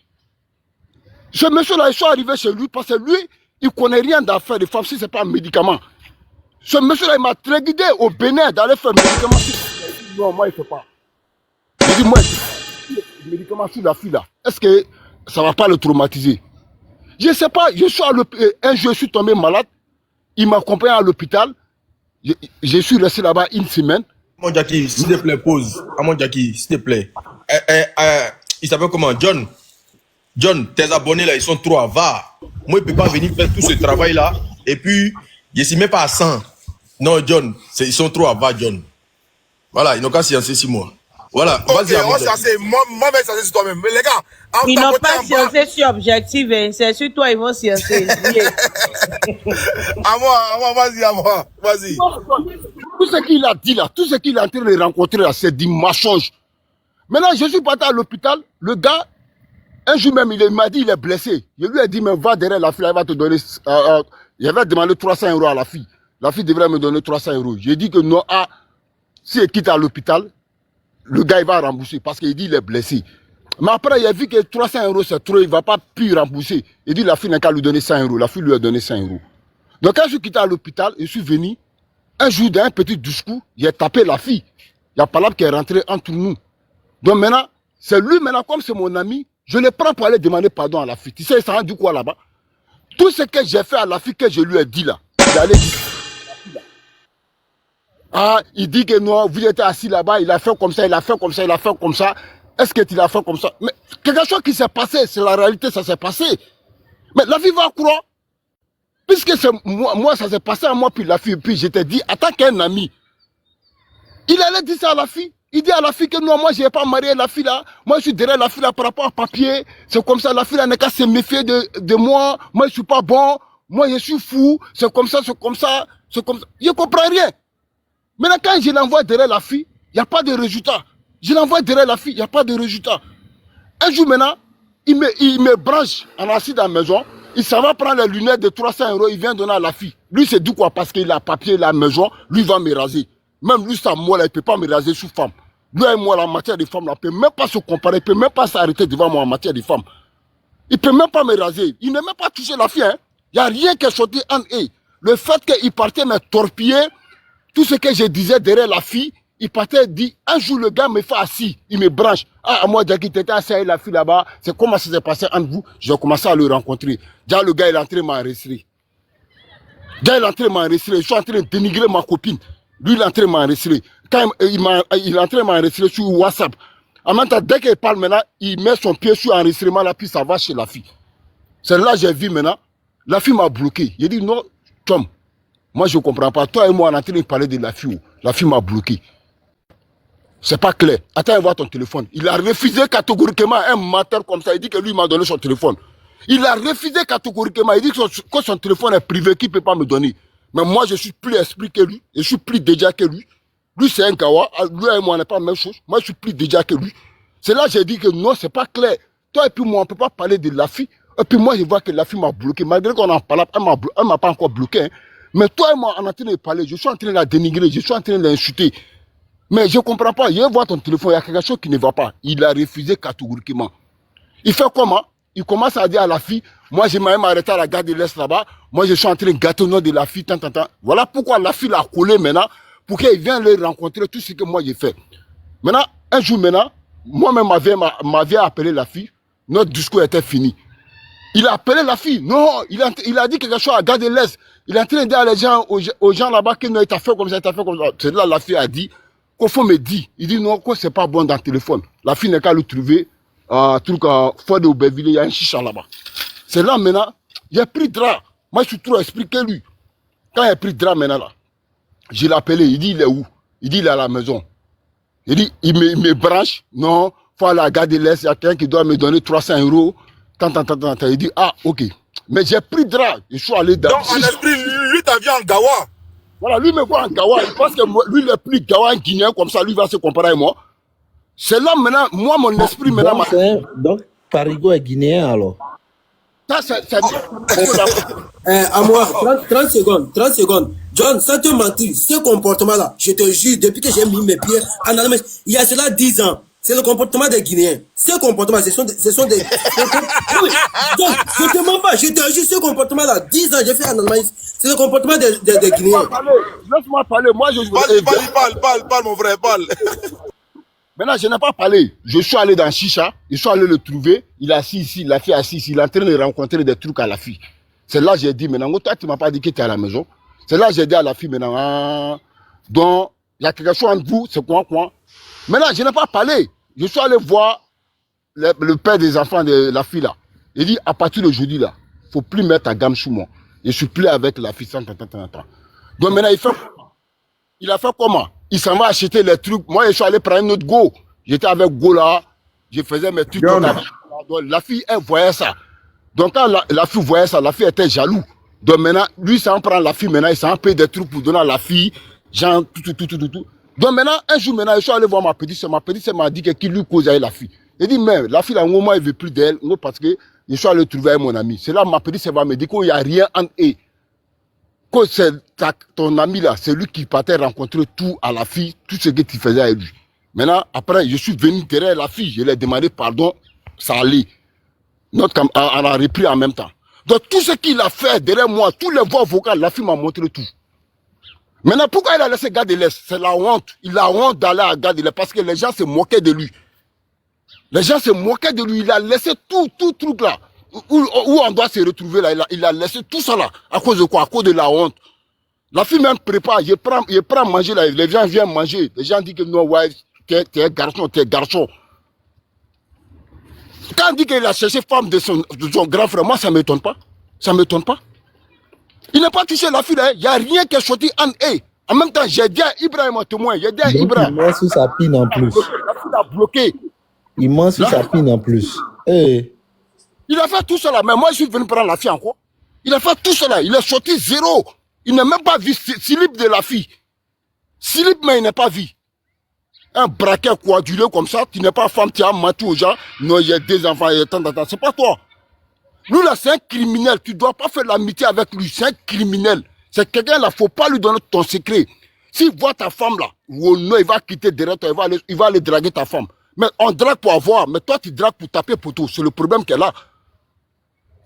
Ce monsieur-là, il est arrivé chez lui parce que lui, il ne connaît rien d'affaires de femmes si ce n'est pas un médicament. Ce monsieur-là, il m'a très guidé au Bénin d'aller faire un médicament. Non, moi, il ne fait pas. Je dis, moi, le médicament sur la fille, là, est-ce que ça ne va pas le traumatiser? Je ne sais pas, un jour, je suis tombé malade. Il m'a accompagné à l'hôpital. Je suis resté là-bas une semaine. Mon Jackie, s'il te plaît, pause. Mon Jackie, s'il te plaît. Il s'appelle comment? John. John, tes abonnés là, ils sont trop avares. Moi, je ne peux pas venir faire tout ce travail-là. Et puis, je ne suis même pas à 100. Non, John, ils sont trop avares, John. Voilà, ils n'ont qu'à sciencer 6 mois. Voilà, vas-y. Moi, je vais sciencer sur toi-même. Mais les gars, ils n'ont pas sciencé sur objectif, hein. C'est sur toi, ils vont sciencer. À moi, vas-y. Tout ce qu'il a dit là, tout ce qu'il est en train de rencontrer là, c'est du mensonge. Maintenant, je suis parti à l'hôpital, le gars, un jour même, il m'a dit il est blessé. Je lui ai dit, mais va derrière la fille, elle va te donner. Il avait demandé 300 € à la fille. La fille devrait me donner 300 €. J'ai dit que non, si elle quitte à l'hôpital, le gars il va rembourser parce qu'il dit il est blessé. Mais après, il a vu que 300 € c'est trop, il ne va pas plus rembourser. Il dit la fille n'a qu'à lui donner 100 €. La fille lui a donné 100 €. Donc quand je suis quitté à l'hôpital, je suis venu, un jour d'un petit discours, il a tapé la fille. Il y a Palab qui est rentré entre nous. Donc maintenant, c'est lui maintenant, comme c'est mon ami, je le prends pour aller demander pardon à la fille. Tu sais, ça a dit quoi là-bas? Tout ce que j'ai fait à la fille que je lui ai dit là, il allait dire. Il dit que non, vous étiez assis là-bas, il a fait comme ça, il a fait comme ça, il a fait comme ça. Est-ce que tu l'as fait comme ça? Mais quelque chose qui s'est passé, c'est la réalité, ça s'est passé. Mais la fille va croire. Puisque c'est moi, ça s'est passé à moi, puis la fille, puis j'étais dit, en tant qu'un ami, il allait dire ça à la fille. Il dit à la fille que non, moi, je n'ai pas marié la fille là. Moi, je suis derrière la fille là par rapport au papier. C'est comme ça, la fille là n'a qu'à se méfier de moi. Moi, je ne suis pas bon. Moi, je suis fou. C'est comme ça, c'est comme ça, c'est comme ça. Je ne comprends rien. Maintenant, quand je l'envoie derrière la fille, il n'y a pas de résultat. Je l'envoie derrière la fille, il n'y a pas de résultat. Un jour maintenant, il me branche en assis dans la maison. Il s'en va prendre les lunettes de 300 €, il vient donner à la fille. Lui, c'est du quoi? Parce qu'il a papier, il a la maison, lui va me raser. Même lui, ça, moi, là, il ne peut pas me raser sous femme. Lui et moi, en matière de femme, là, il ne peut même pas se comparer, il ne peut même pas s'arrêter devant moi en matière de femme. Il ne peut même pas me raser. Il n'a même pas touché la fille. Hein. Il n'y a rien qui est sorti en eux. Le fait qu'il partait me torpiller, tout ce que je disais derrière la fille, il partait dit, un jour le gars me fait assis, il me branche. Moi, Jackie, t'étais assis avec la fille là-bas, c'est comment ça s'est passé entre vous, j'ai commencé à le rencontrer. Déjà, le gars, il est entré m'enregistrer. Déjà, il est entré m'enregistrer, je suis en train de dénigrer ma copine. Lui, il est entré m'enregistrer. Quand il est entré m'enregistrer sur WhatsApp. En même temps, dès qu'il parle maintenant, il met son pied sur l'enregistrement là, puis ça va chez la fille. C'est là que j'ai vu maintenant, la fille m'a bloqué. Il dit, non, Tom, moi, je ne comprends pas. Toi et moi, on est en train de parler de la fille. La fille m'a bloqué. C'est pas clair. Attends, voir ton téléphone. Il a refusé catégoriquement un menteur comme ça. Il dit que lui m'a donné son téléphone. Il a refusé catégoriquement. Il dit que son téléphone est privé, qu'il ne peut pas me donner. Mais moi, je suis plus esprit que lui. Je suis plus déjà que lui. Lui, c'est un gawa. Lui et moi, on n'est pas la même chose. Moi, je suis plus déjà que lui. C'est là que j'ai dit que non, c'est pas clair. Toi et puis moi, on ne peut pas parler de la fille. Et puis moi, je vois que la fille m'a bloqué. Malgré qu'on en parle, elle m'a pas encore bloqué. Hein. Mais toi et moi, on est en train de parler. Je suis en train de la dénigrer. Je suis en train de l'insulter. Mais je ne comprends pas. Je vois ton téléphone, il y a quelque chose qui ne va pas. Il a refusé catégoriquement. Il fait comment? Il commence à dire à la fille, moi j'ai même arrêté à la gare de l'Est là-bas, moi je suis en train de gâter le nom de la fille, tant. Voilà pourquoi la fille l'a collé maintenant, pour qu'il vienne le rencontrer, tout ce que moi j'ai fait. Maintenant, un jour maintenant, moi-même m'avait appelé la fille, notre discours était fini. Il a appelé la fille, non, il a dit quelque chose à la gare de l'Est. Il est en train de dire aux gens là-bas que non, il t'a fait comme ça, il t'a fait comme ça. C'est là la fille a dit, qu'au fond me dit, il dit non, que c'est pas bon dans le téléphone. La fille n'est qu'à le trouver. Fort de Aubervilliers, il y a un chicha là-bas. C'est là maintenant, il a pris drap. Moi, je suis trop expliqué lui. Quand il a pris drap maintenant là, je l'ai appelé, il dit il est où? Il dit il est à la maison. Il dit il me branche, non, faut aller à la gare de l'Est, il y a quelqu'un qui doit me donner 300 €. Tant. Il dit ah, ok. Mais j'ai pris drap, je suis allé dans. Donc en esprit, lui t'as vu en gawa. Voilà, lui me voit en gawa, il pense que moi, lui il est plus gawa en guinéen, comme ça, lui va se comparer à moi. C'est là maintenant, moi, mon esprit maintenant... Donc, Parigo est guinéen alors. Ça, c'est À moi, 30 secondes, 30 secondes. John, sans te mentir, ce comportement-là, je te jure, depuis que j'ai mis mes pieds en Allemagne, il y a cela 10 ans, c'est le comportement des Guinéens. Ce comportement, ce sont des... Oui, John, je te mens pas, je te jure, ce comportement-là, 10 ans, j'ai fait en Allemagne, c'est le comportement des Guinéens. Laisse-moi parler, moi je... Parle, mon frère, parle. Maintenant, je n'ai pas parlé. Je suis allé dans Chicha, je suis allé le trouver. Il est assis ici, la fille est assise ici. Il est en train de rencontrer des trucs à la fille. C'est là que j'ai dit, maintenant, toi, tu ne m'as pas dit que tu es à la maison. C'est là que j'ai dit à la fille, maintenant, ah, donc, il y a quelque chose entre vous, c'est quoi. Maintenant, je n'ai pas parlé. Je suis allé voir le père des enfants de la fille là. Il dit, à partir d'aujourd'hui là, il ne faut plus mettre ta gamme sous moi. Je suis plus avec la fille, Donc maintenant, il a fait comment? Il s'en va acheter les trucs. Moi, je suis allé prendre un autre go. J'étais avec Go là. Je faisais mes trucs. Donc, la fille, elle voyait ça. Donc, quand la fille voyait ça, la fille était jaloux. Donc, maintenant, lui, ça en prend la fille. Maintenant, il s'en paye des trucs pour donner à la fille. Genre, tout. Donc, maintenant, un jour, maintenant, je suis allé voir ma petite soeur. Ma petite soeur m'a dit qu'il lui cause avec la fille. Il dit, mais la fille, à un moment, elle ne veut plus d'elle. Parce que je suis allé trouver avec mon ami. C'est là, ma petite soeur va me dire qu'il n'y a rien entre eux. Que c'est ton ami là, c'est lui qui partait rencontrer tout à la fille, tout ce que tu faisais avec lui. Maintenant, après, je suis venu derrière la fille, je lui ai demandé pardon, ça allait. On a repris en même temps. Donc tout ce qu'il a fait derrière moi, tous les voix vocales, la fille m'a montré tout. Maintenant, pourquoi il a laissé Gare de l'Est? C'est la honte. Il a honte d'aller à Gare de l'Est parce que les gens se moquaient de lui. Les gens se moquaient de lui, il a laissé tout truc là. Où on doit se retrouver là, il a laissé tout ça là. À cause de quoi? À cause de la honte. La fille même prépare, je prends à manger là, les gens viennent manger. Les gens disent que non, ouais, t'es garçon. Quand on dit qu'il a cherché femme de son grand frère, moi ça ne m'étonne pas. Il n'a pas touché la fille là, il n'y a rien qui est sorti en eux. En même temps, j'ai dit à Ibrahim, témoin, j'ai dit à Ibrahim. Il ment sur sa pine en plus. La fille l'a bloqué. Il ment sur sa pine en plus. Hey. Il a fait tout cela, mais moi je suis venu prendre la fille encore. Il a fait tout cela, il est sorti zéro. Il n'a même pas vu slip de la fille. Slip, mais il n'a pas vu. Un braquet coadulé comme ça, tu n'es pas femme, tu as menti aux gens. Non, il y a des enfants, il y a tant. C'est pas toi. Lui là, c'est un criminel. Tu ne dois pas faire l'amitié avec lui. C'est un criminel. C'est quelqu'un là, il ne faut pas lui donner ton secret. S'il voit ta femme là, ou non, il va quitter derrière toi, il va aller draguer ta femme. Mais on drague pour avoir, mais toi tu dragues pour taper poteau. C'est le problème qu'elle a.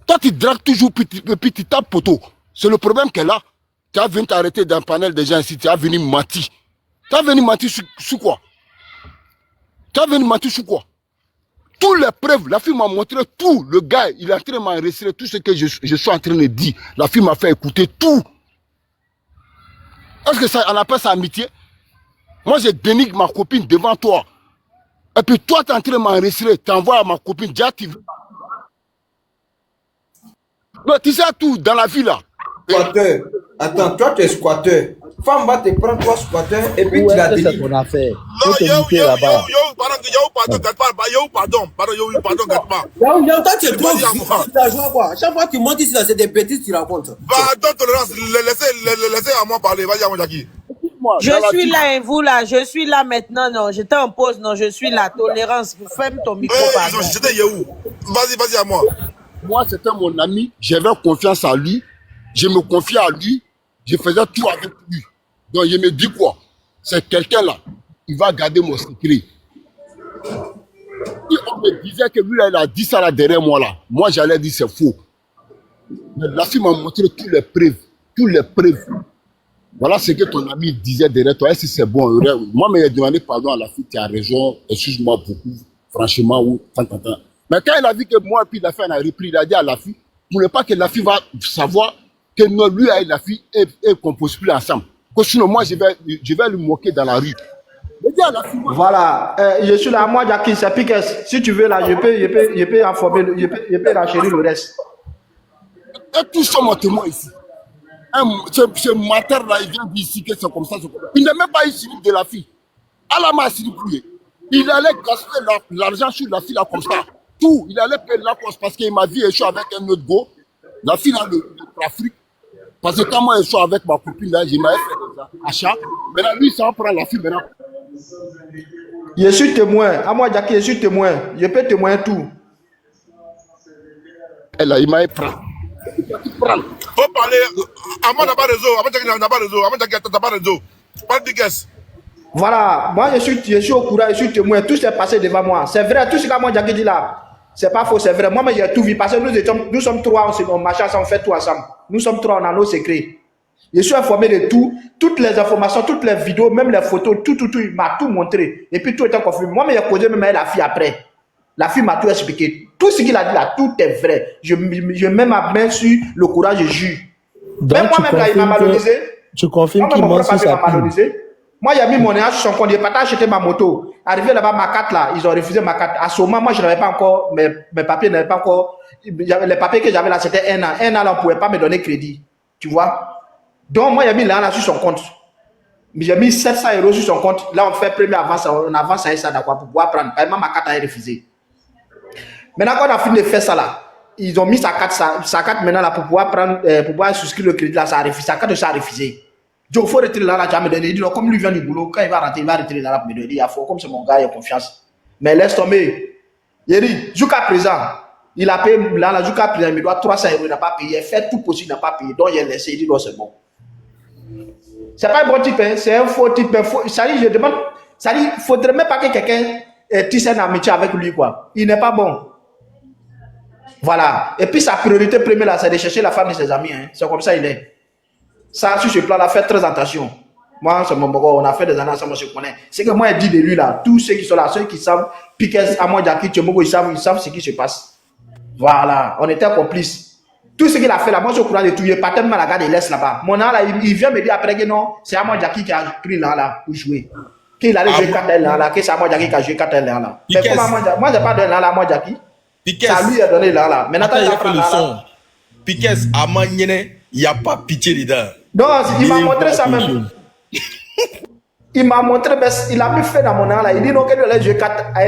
Toi, tu dragues toujours, puis tu tapes poteau. C'est le problème qu'elle a. Tu as venu t'arrêter d'un panel de gens ici, tu as venu mentir. Tu as venu mentir sur quoi? Toutes les preuves, la fille m'a montré tout. Le gars, il est en train de m'enregistrer tout ce que je suis en train de dire. La fille m'a fait écouter tout. Est-ce que ça, on appelle ça amitié? Moi, je dénigre ma copine devant toi. Et puis toi, tu es en train de m'enregistrer. Tu envoies à ma copine, déjà, tu veux. Non, tu sais tout dans la vie là. Squatteur. Attends, toi tu es squatteur. Femme va te prendre toi squatteur et puis Où tu la est-ce que c'est délivres. ton affaire? Faut te muter là-bas. Pardon, Gatma. Yo, toi, tu es trop Vas-y, à moi. villageois, quoi. Chaque fois que tu montes ici, là, c'est des bêtises que tu racontes. Pardon, tolérance, laissez à moi parler. Vas-y, à moi, Jackie. Je suis là et vous là, je suis là maintenant, non, j'étais en pause, non, je suis là. Tolérance, ferme ton micro, pardon. J'étais Yehou. Vas-y, à moi. Moi, c'était mon ami, j'avais confiance en lui, je me confiais à lui, je faisais tout avec lui. Donc, je me dis quoi? C'est quelqu'un là, il va garder mon secret. Si on me disait que lui là, il a dit ça là derrière moi là, moi j'allais dire c'est faux. Mais la fille m'a montré toutes les preuves. Voilà ce que ton ami disait derrière toi. Est-ce que c'est bon? Moi, mais j'ai demandé pardon à la fille, tu as raison, excuse-moi beaucoup, franchement, ou tant. Mais quand il a vu que moi, puis la fille, elle a repris, il a dit à la fille, pour ne pas que la fille va savoir que non, lui et la fille, ne composent plus ensemble. Parce que sinon, moi, je vais lui moquer dans la rue. Je dis à la fille, Voilà, je suis là, moi, Jackie, c'est Piquet. Si tu veux, là, je peux informer, je peux enchérir le reste. et tous sont mon témoin ici. Ce matin-là, il vient dire ici que c'est comme ça. Il n'est même pas ici de la fille. À la main, s'il plaît. Il allait gaspiller l'argent sur la fille là comme ça. Tout. Il allait payer la cause parce qu'il m'a vu échouer avec un autre go. La fille là, l'Afrique. Parce que quand moi je suis avec ma copine là, j'ai m'avais fait des achats. Maintenant, lui, ça va prendre la fille maintenant. Je suis témoin. À moi, Jackie, je suis témoin. Je peux témoigner tout. Elle a, il m'a pris. Faut parler. Amon n'a pas réseau. Amon Jackie n'a pas réseau. Amon Jackie n'a pas réseau. Parle de guess. Voilà, moi je suis au courant, je suis témoin, tout s'est passé devant moi. C'est vrai, tout ce que moi Jackie dit là, c'est pas faux, c'est vrai. Moi, mais j'ai tout vu parce que nous sommes trois, on marche ensemble, on fait tout ensemble. Nous sommes trois, on a nos secrets. Je suis informé de tout, toutes les informations, toutes les vidéos, même les photos, tout, il m'a tout montré. Et puis tout était confirmé. Moi, mais j'ai causé même avec la fille après. La fille m'a tout expliqué. Tout ce qu'il a dit là, tout est vrai. Je mets ma main sur le courage, je jure. Donc, Même moi-même là, il m'a malonisé. Tu confirmes qu'il ment sur sa fille. Moi, il y a mis mon âge sur son compte. Je n'ai pas acheté ma moto. Arrivé là-bas, ma carte là, ils ont refusé ma carte. À ce moment, moi, je n'avais pas encore, mes papiers n'avaient pas encore. Les papiers que j'avais là, c'était 1 an. 1 an, là, on ne pouvait pas me donner crédit. Tu vois? Donc, moi, il y a mis là sur son compte. J'ai mis 700 € sur son compte. Là, on fait premier avance, on avance à ça d'accord pour pouvoir prendre. Vraiment, ma carte a été refusée. Maintenant, quand on a fini de faire ça là, ils ont mis sa carte maintenant là pour pouvoir prendre, pour pouvoir souscrire le crédit là, ça a refusé. Sa carte, ça a refusé. Donc, il faut retirer là, tu vas me donner. Il dit, non, comme lui vient du boulot, quand il va rentrer, il va retirer là, pour me donner. Il faut, comme c'est mon gars, il a confiance. Mais laisse tomber. Il dit, jusqu'à présent, il a payé là, jusqu'à présent, il me doit 300 €, il n'a pas payé. Il a fait tout possible, il n'a pas payé. Donc, il a laissé, il dit, non, c'est bon. C'est pas un bon type, hein, c'est un faux type. Ça dit, je demande, ça dit, il ne faudrait même pas que quelqu'un tisse une amitié avec lui, quoi. Il n'est pas bon. Voilà. Et puis, sa priorité première, là, c'est de chercher la femme de ses amis, hein. C'est comme ça, il est. Ça, sur ce plan-là, faites très attention. Moi, c'est mon bogo, on a fait des années ensemble, je connais. C'est que moi, je dis de lui, là, tous ceux qui sont là, ceux qui savent, Piquet, Amon Jackie, Tchomogo, ils savent ce qui se passe. Voilà, on était complices. Tout ce qu'il a fait là, moi, je suis au courant de tout. Il n'est pas tellement la garde, il laisse là-bas. Mon âme, là, il vient me dire après que non, c'est Amon Jackie qui a pris là, pour jouer. Qu'il allait jouer 4 là, que c'est Amon Jackie qui a joué 4 là. Mais comme moi, je n'ai pas donné là, Amon Jackie. Ça lui a donné là. Maintenant, il a fait le son. Piquet, Amon Yene, il n'y a pas pitié dedans. Non, il m'a montré ça même. Il m'a montré, il a mis fait dans mon âme là. Il dit non, que je jouer 4 à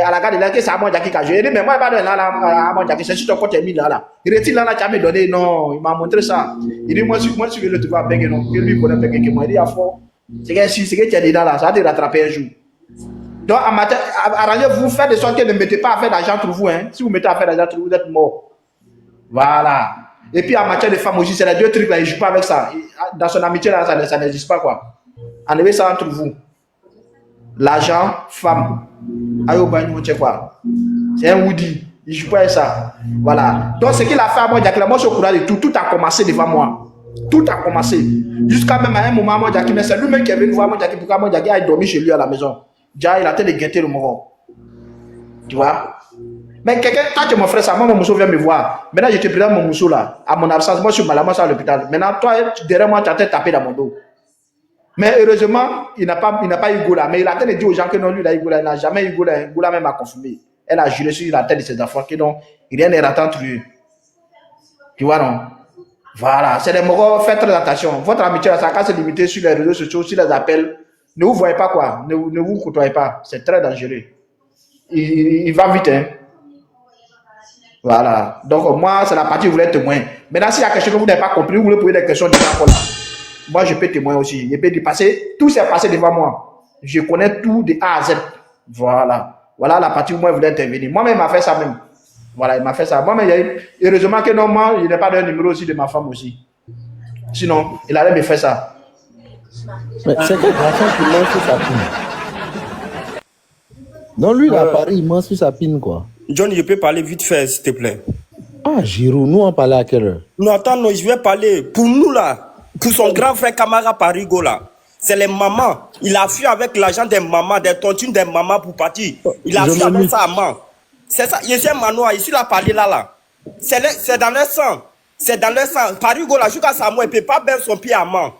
la garde, que c'est Amon Jackie qui a joué. Il dit, mais moi, je n'ai pas donné là, Amon Jackie, c'est sur ton compte, il a mis là. Il retire là, tu as me donné. Non, il m'a montré ça. Il dit, moi, si je veux le trouver à Bengue, non, que lui, connaît Bengue, que moi, il dit, à fond. C'est que tu as dit là, ça va te rattraper un jour. Donc, arrangez-vous, faites de sorte que ne mettez pas à faire d'argent entre vous. Hein. Si vous mettez à faire d'argent entre vous, vous êtes mort. Voilà. Et puis, en matière de femmes aussi, c'est les deux trucs là, il ne joue pas avec ça. Dans son amitié là, ça n'existe pas, quoi. Enlevez ça entre vous. L'argent, femme. Quoi. C'est un Woody. Il ne joue pas avec ça. Voilà. Donc, ce qu'il a fait à moi, Jackie, moi, je suis au courant de tout. Tout a commencé devant moi. Tout a commencé. Jusqu'à même à un moment, moi, Jackie, mais c'est lui-même qui est venu voir moi, Jackie, pourquoi moi, Jackie a dormi chez lui à la maison. Déjà, il a été de guetter le mort. Tu vois? Mais quelqu'un, quand tu es mon frère, ça, moi, mon mousseau vient me voir. Maintenant, je te présente mon mousseau là. À mon absence, moi, je suis malade, moi, je suis à l'hôpital. Maintenant, toi, derrière moi, tu as été tapé dans mon dos. Mais heureusement, il n'a pas eu Goula. Mais il a été dit aux gens que non, lui, il a eu Goula. Il n'a jamais eu Goula. Goula même a confirmé. Elle a juré sur la tête de ses enfants que non, rien n'est raté entre eux. Tu vois, non? Voilà. C'est des moraux, faites très attention. Votre amitié, ça va se limiter sur les réseaux sociaux, sur les appels. Ne vous voyez pas quoi, ne vous côtoyez pas, c'est très dangereux. Il va vite, hein. Voilà. Donc, moi, c'est la partie où vous voulez témoin. Maintenant, s'il y a quelque chose que vous n'avez pas compris, vous voulez poser des questions devant là. Moi, je peux témoigner aussi. Je peux dire, tout s'est passé devant moi. Je connais tout de A à Z. Voilà. Voilà la partie où moi, je voulais intervenir. Moi-même, il m'a fait ça même. Voilà, il m'a fait ça. Moi-même, heureusement que non, moi, il n'est pas d'un numéro aussi de ma femme aussi. Sinon, il allait me faire ça. Mais c'est que garçon qui mange sur sa pine. Non, lui, là, à Paris, il mange sur sa pine, quoi. John, je peux parler vite fait, s'il te plaît. Ah, Giroud, nous, on parlait à quelle heure? Non, attends, non, je vais parler. Pour nous, là, pour son grand frère Camara Parigo, là, c'est les mamans. Il a fui avec l'argent des mamans, des tontines des mamans pour partir. Il a fui avec sa maman. C'est ça, je suis un manoir, ici, là, parlé là. C'est dans leur sang. C'est dans leur sang. Parigo, là, jusqu'à sa mort, il ne peut pas mettre son pied à main.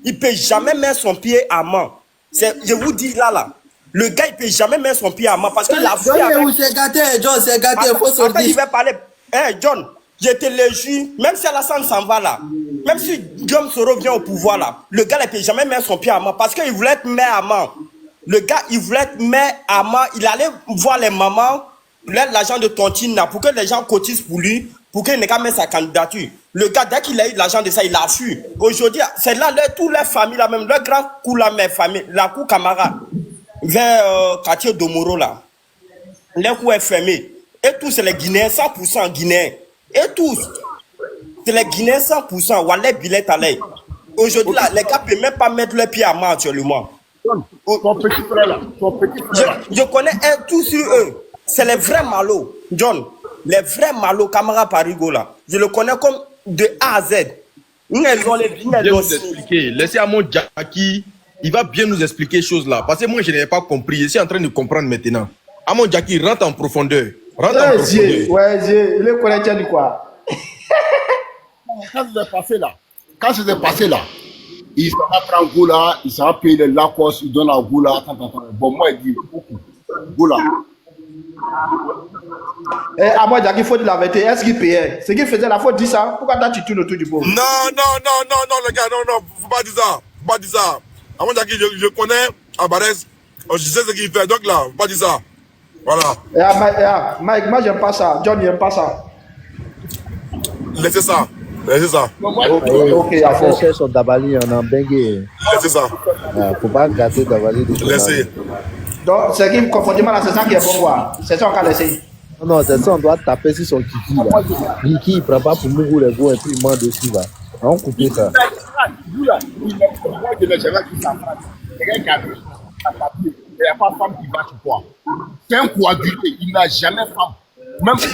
Il ne peut jamais mettre son pied à main. Je vous dis là. Le gars, il ne peut jamais mettre son pied à main parce qu'il a fui avec... C'est gâté, John, c'est gâté, il faut sortir. Attends, il va parler. Hey, John, je te le jure, même si Alassane s'en va là, même si Guillaume Soro vient au pouvoir là, le gars ne peut jamais mettre son pied à main parce qu'il voulait être maire à main. Le gars, il voulait être maire à main. Il allait voir les mamans, l'argent de tontine là, pour que les gens cotisent pour lui, pour qu'il n'ait qu'à mettre sa candidature. Le gars, dès qu'il a eu de l'argent de ça, il a fui. Aujourd'hui, c'est là, toutes les familles là, même le grand coup là, mes familles, la cour Camara, vers quartier Domoro là, les coups est fermé. Et tous, c'est les Guinéens, 100% Guinéens. Et tous, c'est les Guinéens 100%. Wallet billet à l'air. Aujourd'hui, là, les gars ne peuvent même pas mettre les pieds à main actuellement. Ton petit frère là, Je connais tous sur eux. C'est les vrais malots, John. Les vrais malots, Camara Parigo là. Je le connais comme de A à Z. Ils ont les Viens nous expliquer. Laissez à mon Jackie, il va bien nous expliquer les choses là. Parce que moi, je n'ai pas compris. Je suis en train de comprendre maintenant. Amon Jackie, rentre en profondeur. Rentre en profondeur. Ouais, il est connecté du quoi. Quand c'est passé là, il s'en va prendre Goula, il s'en va payer les Lacoste, il donne à Goula. Bon, moi, il dit Goula. À moi, il faut dire la vérité. Est-ce qu'il payait? Ce qu'il faisait, il faut dire ça. Pourquoi tu tournes autour du pot? Non, les gars, non, faut pas dire ça. À moi, je connais Abarès, je sais ce qu'il fait, donc là, faut pas dire ça. Voilà. Mike, moi, j'aime pas ça. John, il n'aime pas ça. Laissez ça. Ok, il a fait chercher son Dabali en bengue. Laissez ça. Faut pas gâter Dabali. Laissez. Donc, c'est qui confondément là, c'est ça qui est bon, quoi. C'est ça qu'on a laissé. Non, c'est ça, on doit taper sur son kiki là. Kiki, il prend pas pour nous les go et puis il ment dessus là. On coupe ça. Il n'y a pas de femme qui va chez toi. C'est un coadulé, il n'a jamais femme. Même si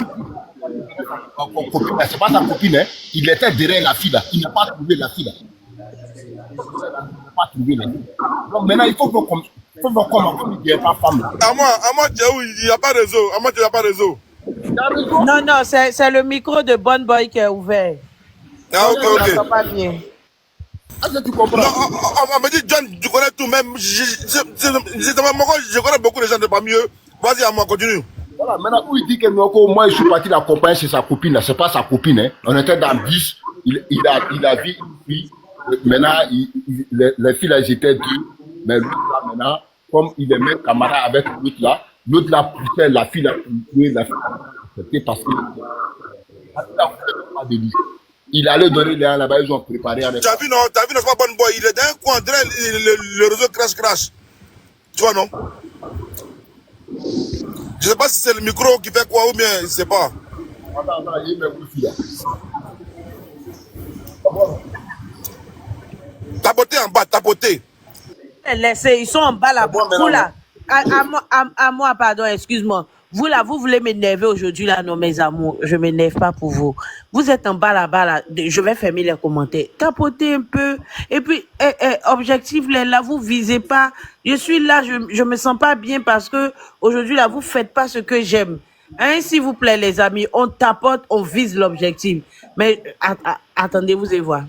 c'est pas sa copine, hein. Il était derrière la fille là. Il n'a pas trouvé la fille là. Donc maintenant, il faut voir comment il n'y a pas de femme. À moi, il n'y a pas de réseau. À moi, il n'y a pas de réseau. Non, c'est le micro de Bonne Boy qui est ouvert. Ah, ok. Ça pas bien. Est-ce que tu comprends? Non, on me dit, John, tu connais tout, même. Je connais beaucoup de gens de pas mieux. Vas-y, à moi, continue. Voilà, maintenant, où il dit que moi, je suis parti l'accompagner chez sa copine, là. C'est pas sa copine, hein. On était dans le bus, il a vu une fille. Maintenant, les filles, là, ils étaient deux. Mais l'autre, là, maintenant, comme il est même camarade avec l'autre, là, poussait la fille, là, c'était parce que il allait donner les gens là-bas, ils ont préparé avec. Tu as vu, non, c'est pas Bonne Boy. Il est dans un coin, le réseau crash. Tu vois, non? Je sais pas si c'est le micro qui fait quoi ou bien, je sais pas. Attends, il y a une wifi là. Tapoter en bas, tapoter. Laissez, ils sont en bas là. Vous là, à moi, pardon, excuse-moi. Vous là, vous voulez m'énerver aujourd'hui là, non mes amours. Je m'énerve pas pour vous. Vous êtes en bas là-bas là. Je vais fermer les commentaires. Tapotez un peu. Et puis, objectif là, vous visez pas. Je suis là, je me sens pas bien parce que aujourd'hui là, vous faites pas ce que j'aime. Hein, s'il vous plaît les amis, on tapote, on vise l'objectif. Mais attendez, vous allez voir.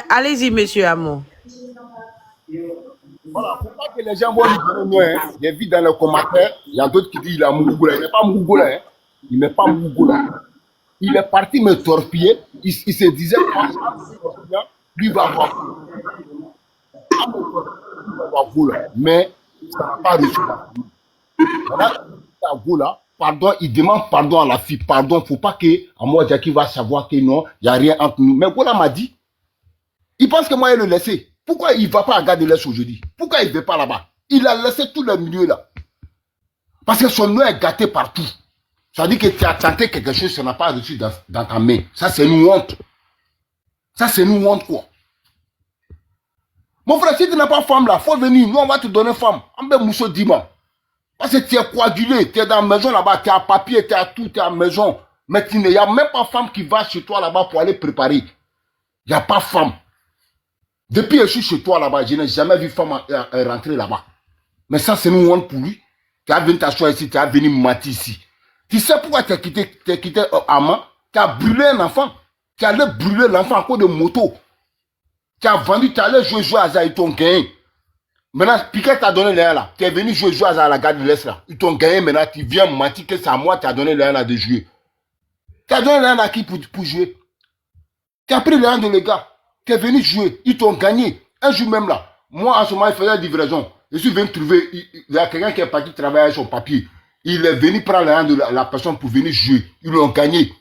Allez-y, monsieur Amour. Voilà, faut pas que les gens vont lui donner non, hein. J'ai vu dans les commentaires, il y a d'autres qui disent il a Mougoula. Il n'est pas Mougoula, hein. Il n'est pas Mougoula. Il est parti me torpiller. Il se disait, lui va voir. Ouagadougou là, mais ça n'a pas reçu la famille. Voilà, Ouagadougou là, pardon, il demande pardon à la fille, pardon, faut pas que Amour Jackie va savoir que non, il n'y a rien entre nous. Mais Gola m'a dit, il pense que moi, il le laisser. Pourquoi il ne va pas regarder l'Est aujourd'hui? Pourquoi il ne va pas là-bas? Il a laissé tout le milieu là. Parce que son nom est gâté partout. Ça veut dire que tu as tenté quelque chose, ça n'a pas reçu dans ta main. Ça, c'est une honte. Ça, c'est une honte, quoi. Mon frère, si tu n'as pas femme là, il faut venir. Nous, on va te donner femme. Ambe Mousso Dima. Parce que tu es coagulé, tu es dans la maison là-bas, tu as papier, tu as tout, tu es à la maison. Mais il n'y a même pas femme qui va chez toi là-bas pour aller préparer. Il n'y a pas femme. Depuis que je suis chez toi là-bas, je n'ai jamais vu femme rentrer là-bas. Mais ça, c'est une honte pour lui. Tu as venu t'asseoir ici, tu as venu mentir ici. Tu sais pourquoi tu as quitté Amman? Tu as brûlé un enfant. Tu allais brûler l'enfant à cause de moto. Tu as vendu, tu allais jouer à ça, ils t'ont gagné. Maintenant, Piquet t'a donné l'air là. Tu es venu jouer à ça à la gare de l'Est là. Ils t'ont gagné, maintenant tu viens mentir que c'est à moi, tu as donné l'air là de jouer. Tu as donné l'air là à qui pour jouer? Tu as pris l'air de les gars. Tu es venu jouer, ils t'ont gagné. Un jour même là, moi en ce moment, il faisait la livraison. Je suis venu trouver, il y a quelqu'un qui est parti travailler avec son papier. Il est venu prendre l'air de la personne pour venir jouer. Ils l'ont gagné.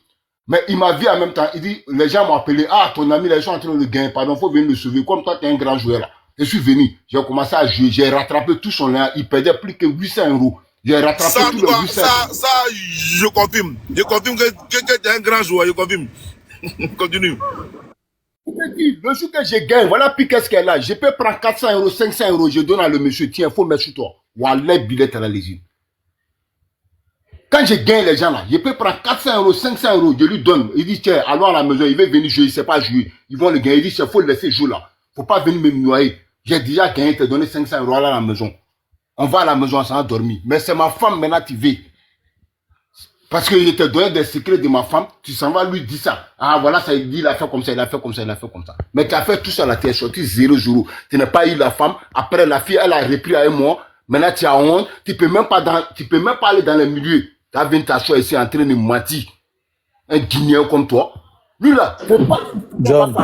Mais il m'a vu en même temps, il dit, les gens m'ont appelé, ah, ton ami, là, ils sont en train de le gagner, pardon, il faut venir le sauver. Comme toi, tu es un grand joueur là. Je suis venu, j'ai commencé à jouer, j'ai rattrapé tout son lien, il perdait plus que 800 €. J'ai rattrapé Ça, tout le 800 €. ça, je confirme. Je confirme que tu es un grand joueur, je confirme. Continue. Je te dis, le jour que je gagne, voilà, puis qu'est-ce qu'elle a. Je peux prendre 400 €, 500 €, je donne à le monsieur, tiens, il faut mettre sur toi. Wallah, billet à la lésine. Quand je gagne les gens là, je peux prendre 400 €, 500 €, je lui donne. Il dit, tiens, allons à la maison, il veut venir jouer, il ne sait pas jouer. Ils vont le gagner. Il dit, il faut le laisser jouer là. Il ne faut pas venir me noyer. J'ai déjà gagné, te donné 500 € à la maison. On va à la maison, on s'en a dormi. Mais c'est ma femme maintenant qui veut. Parce que je te donné des secrets de ma femme, tu s'en vas lui dire ça. Ah voilà, ça il dit, il a fait comme ça, il a fait comme ça, il a fait comme ça. Mais tu as fait tout ça là, tu es sorti 0 €. Tu n'as pas eu la femme. Après la fille, elle a repris à un mois. Maintenant tu as honte. Tu peux même pas aller dans les milieux. Tu as venu t'asseoir ici en train de mentir. Un Guinéen comme toi. Lui là, faut pas. John.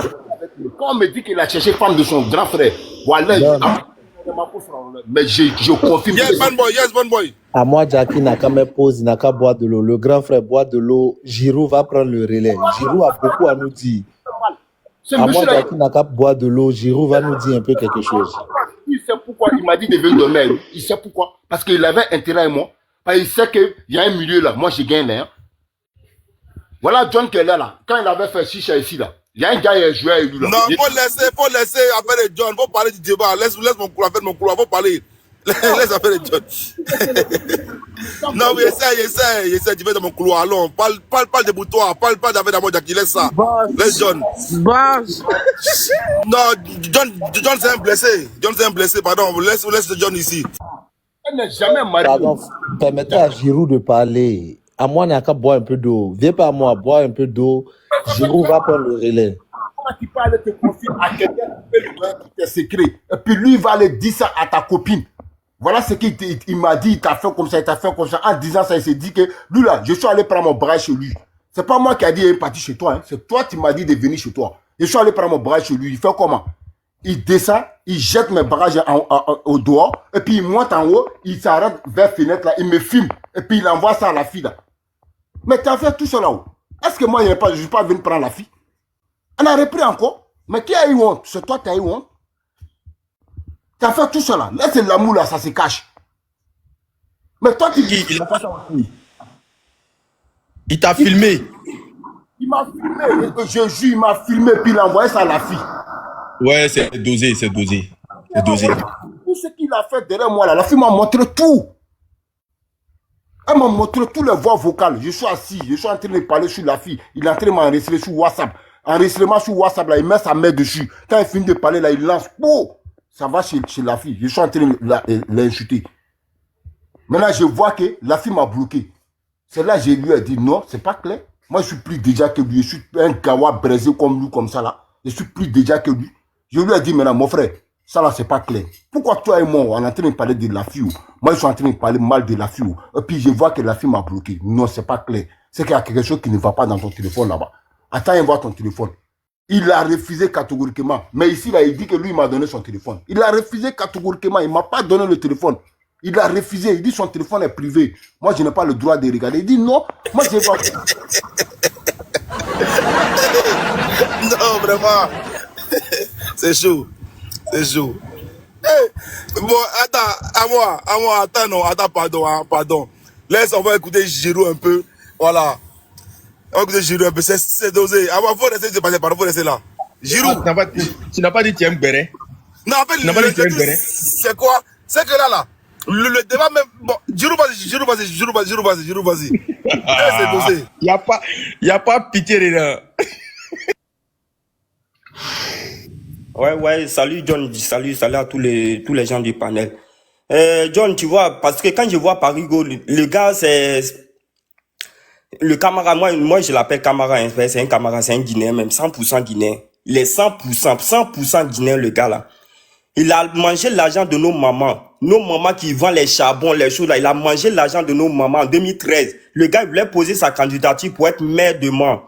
Quand on me dit qu'il a cherché femme de son grand frère, voilà. Mais je confirme. Yes, bon boy, yes, bon boy. À moi, Jackie n'a qu'à me poser, n'a qu'à boire de l'eau. Le grand frère boit de l'eau. Giroud va prendre le relais. Giroud a beaucoup à nous dire. À moi, Jackie n'a qu'à boire de l'eau. Giroud va nous dire un peu quelque chose. Il sait pourquoi il m'a dit de venir dormir. Il sait pourquoi. Parce qu'il avait intérêt à moi. Parce qu'il sait qu'il y a un milieu là. Moi, j'ai gagné. Hein. Voilà John qui est là. Quand il avait fait chicha ici là. Il y a un gars qui a joué avec lui là. Non, il faut laisser affaire de John. Il faut parler du débat. Laisse mon couloir, faire mon couloir. Il faut parler. Laisse affaire de John. Non, oui, essaie. Tu vas dans mon couloir. Allons, parle de boutoir. Parle d'affaire d'amour Jackie. Laisse ça. Laisse John. Boss. Non, John c'est un blessé. John c'est un blessé, pardon. Laisse John ici. Elle n'est jamais mariée. Pardon, permettez à Giroud de parler. À moi, n'a qu'à boire un peu d'eau. Viens pas à moi, boire un peu d'eau. Giroud va prendre le relais. Comment tu peux aller te confier à quelqu'un qui peut lui donner tous tes secrets? Et puis lui, il va aller dire ça à ta copine. Voilà ce qu'il m'a dit, il t'a fait comme ça, il t'a fait comme ça. En disant ça, il s'est dit que lui là, je suis allé prendre mon bagage chez lui. C'est pas moi qui a dit il est parti chez toi. Hein. C'est toi qui m'as dit de venir chez toi. Je suis allé prendre mon bagage chez lui. Il fait comment? Il descend, il jette mes bagages au dehors, et puis il monte en haut, il s'arrête vers la fenêtre là, il me filme, et puis il envoie ça à la fille là. Mais tu as fait tout ça là-haut. Est-ce que moi, je ne suis pas venu prendre la fille? On a repris encore. Mais qui a eu honte? C'est toi qui as eu honte. Tu as fait tout ça là. Laisse l'amour là, ça se cache. Mais toi, tu dis... Il t'a filmé. Il m'a filmé. Je jure, il m'a filmé, puis il a envoyé ça à la fille. Ouais, c'est dosé. C'est dosé. Tout ce qu'il a fait derrière moi là, la fille m'a montré tout. Elle m'a montré toutes les voix vocales. Je suis assis, je suis en train de parler sur la fille. Il est en train de m'enregistrer sur WhatsApp. Enregistrement sur WhatsApp, là, il met sa main dessus. Quand il finit de parler, là, il lance. Oh, ça va chez la fille. Je suis en train de l'insulter. Maintenant, je vois que la fille m'a bloqué. C'est là que je lui ai dit, non, c'est pas clair. Moi, je suis plus déjà que lui. Je suis un gawa braisé comme lui, comme ça, là. Je suis plus déjà que lui. Je lui ai dit, maintenant, mon frère, ça là, c'est pas clair. Pourquoi toi et moi, on est en train de parler de la fille? Moi, je suis en train de parler mal de la fille. Et puis, je vois que la fille m'a bloqué. Non, c'est pas clair. C'est qu'il y a quelque chose qui ne va pas dans ton téléphone là-bas. Attends, et voir ton téléphone. Il a refusé catégoriquement. Mais ici, là, il dit que lui, il m'a donné son téléphone. Il a refusé catégoriquement. Il ne m'a pas donné le téléphone. Il a refusé. Il dit son téléphone est privé. Moi, je n'ai pas le droit de regarder. Il dit non. Moi, je n'ai pas. Non, vraiment. C'est chaud. C'est chaud. Bon, attends, pardon. Laisse, on va écouter Giroud un peu. Voilà. On va écouter Giroud un peu. C'est dosé. Il faut rester, faut rester là. Giroud. Tu n'as pas dit tiens Béret. Non, en fait, c'est quoi? C'est que là, le débat même. Bon, Giroud, vas-y. C'est dosé. Il n'y a pas pitié dedans. Ouais, salut John, salut à tous les gens du panel. John, tu vois, parce que quand je vois Parigo, le gars, c'est le Camara, moi je l'appelle Camara, hein, c'est un Camara, c'est un Guinéen même, 100% Guinéen. Il est 100% Guinéen, le gars là. Il a mangé l'argent de nos mamans qui vendent les charbons, les choses là, il a mangé l'argent de nos mamans en 2013. Le gars, il voulait poser sa candidature pour être maire de Mans.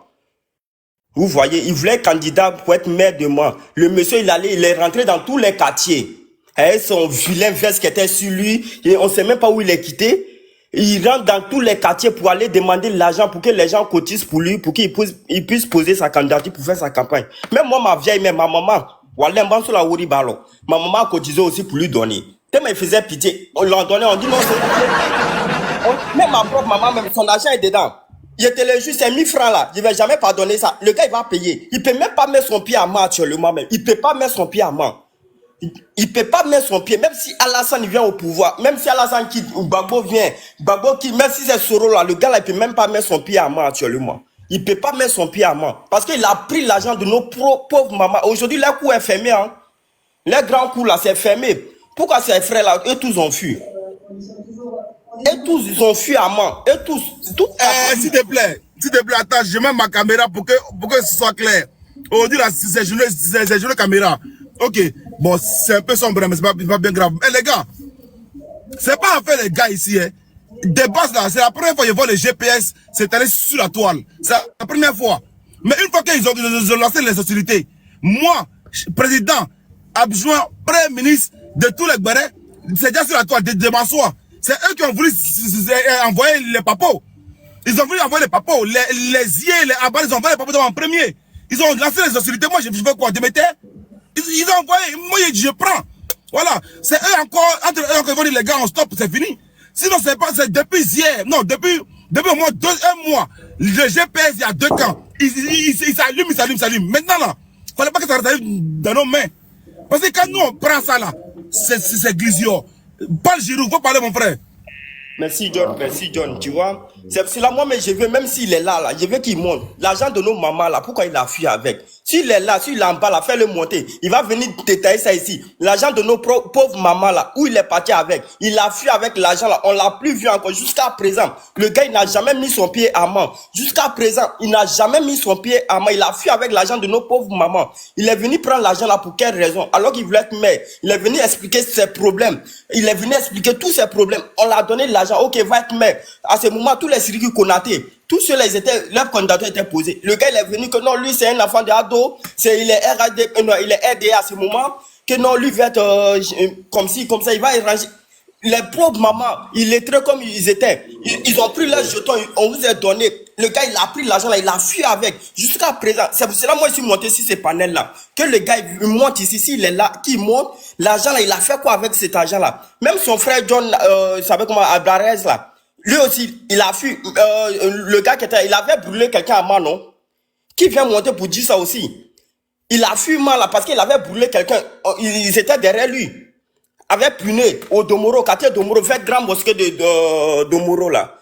Vous voyez, il voulait être candidat pour être maire de Mans. Le monsieur, il est rentré dans tous les quartiers. Avec son vilain veste qui était sur lui, et on ne sait même pas où il est quitté. Il rentre dans tous les quartiers pour aller demander l'argent pour que les gens cotisent pour lui, pour qu'il puisse poser sa candidature pour faire sa campagne. Même moi, ma vieille mère, ma maman, ma maman a cotisé aussi pour lui donner. Tellement il faisait pitié. On l'a donné, on dit non, c'est... Même ma propre maman, même son argent est dedans. Il était le juge, c'est 1000 francs là. Je ne vais jamais pardonner ça. Le gars, il va payer. Il ne peut même pas mettre son pied à main actuellement même. Il ne peut pas mettre son pied à main. Il ne peut pas mettre son pied. Même si Alassane vient au pouvoir, même si Alassane quitte, ou Gbagbo vient, Gbagbo quitte, même si c'est Soro là, le gars là, il ne peut même pas mettre son pied à main actuellement. Il ne peut pas mettre son pied à main. Parce qu'il a pris l'argent de nos pauvres mamans. Aujourd'hui, leur coup est fermé. Hein. Les grands coups là, c'est fermé. Pourquoi ces frères là, eux tous ont fui? Et tous, ils ont fui à Mans. Et tous. S'il te plaît, attends, je mets ma caméra pour que ce soit clair. Aujourd'hui, là, c'est journée caméra. Ok, bon, c'est un peu sombre, mais c'est pas bien grave. Mais les gars, c'est pas en fait les gars ici, hein. De base là, c'est la première fois qu'ils voient les GPS s'étaler sur la toile. C'est la première fois. Mais une fois qu'ils ont lancé les hostilités, moi, président, adjoint, premier ministre de tous les Béret, c'est déjà sur la toile, de m'asseoir. C'est eux qui ont voulu envoyer les papos. Ils ont voulu envoyer les papos, les yeux, les abats, ils ont envoyé les papos en premier. Ils ont lancé les hostilités. Moi, je veux quoi? Démettez? Ils ont envoyé, moi, je prends. Voilà. C'est eux encore, entre eux qui vont dire les gars, on stop, c'est fini. Sinon, c'est pas, c'est depuis hier. Non, depuis au moins un mois. Le GPS, il y a 2 ans. Il s'allume. Maintenant, là, il fallait pas que ça arrive dans nos mains. Parce que quand nous, on prend ça, là, c'est glisio. Parle Giroud, faut parler mon frère. Merci John, tu vois. C'est là, moi, mais je veux, même s'il est là, je veux qu'il monte. L'argent de nos mamans, là, pourquoi il a fui avec? S'il est là, s'il est en bas, là, fais-le monter. Il va venir détailler ça ici. L'argent de nos pauvres mamans, là, où il est parti avec. Il a fui avec l'argent, là. On l'a plus vu encore jusqu'à présent. Le gars, il n'a jamais mis son pied à main. Jusqu'à présent, il n'a jamais mis son pied à main. Il a fui avec l'argent de nos pauvres mamans. Il est venu prendre l'argent, là, pour quelle raison? Alors qu'il voulait être maire. Il est venu expliquer ses problèmes. Il est venu expliquer tous ses problèmes. On l'a donné l'argent. Ok, va être maire. À ce moment, tous les Siriki Konaté, tous ceux-là, leur candidature était posée. Le gars, il est venu que non, lui, c'est un enfant de ado, il est RAD, non, il est RDA à ce moment, que non, lui va être comme ça, il va ranger. Les pauvres mamans, il est très comme ils étaient. Ils ont pris leurs jetons, on vous a donné. Le gars, il a pris l'argent là, il a fui avec. Jusqu'à présent, c'est pour cela, moi, je suis monté sur ces panels-là. Que le gars, il monte ici, s'il est là, qu'il monte, l'argent là, il a fait quoi avec cet argent-là? Même son frère John, vous savez comment, Alvarez là, lui aussi, il a fui. Le gars il avait brûlé quelqu'un à Mans, non? Qui vient monter pour dire ça aussi? Il a fui mal là parce qu'il avait brûlé quelqu'un. Ils étaient derrière lui. Avec Puné, au Domoro, quartier Domoro, vers Grand Mosquée de Domoro là.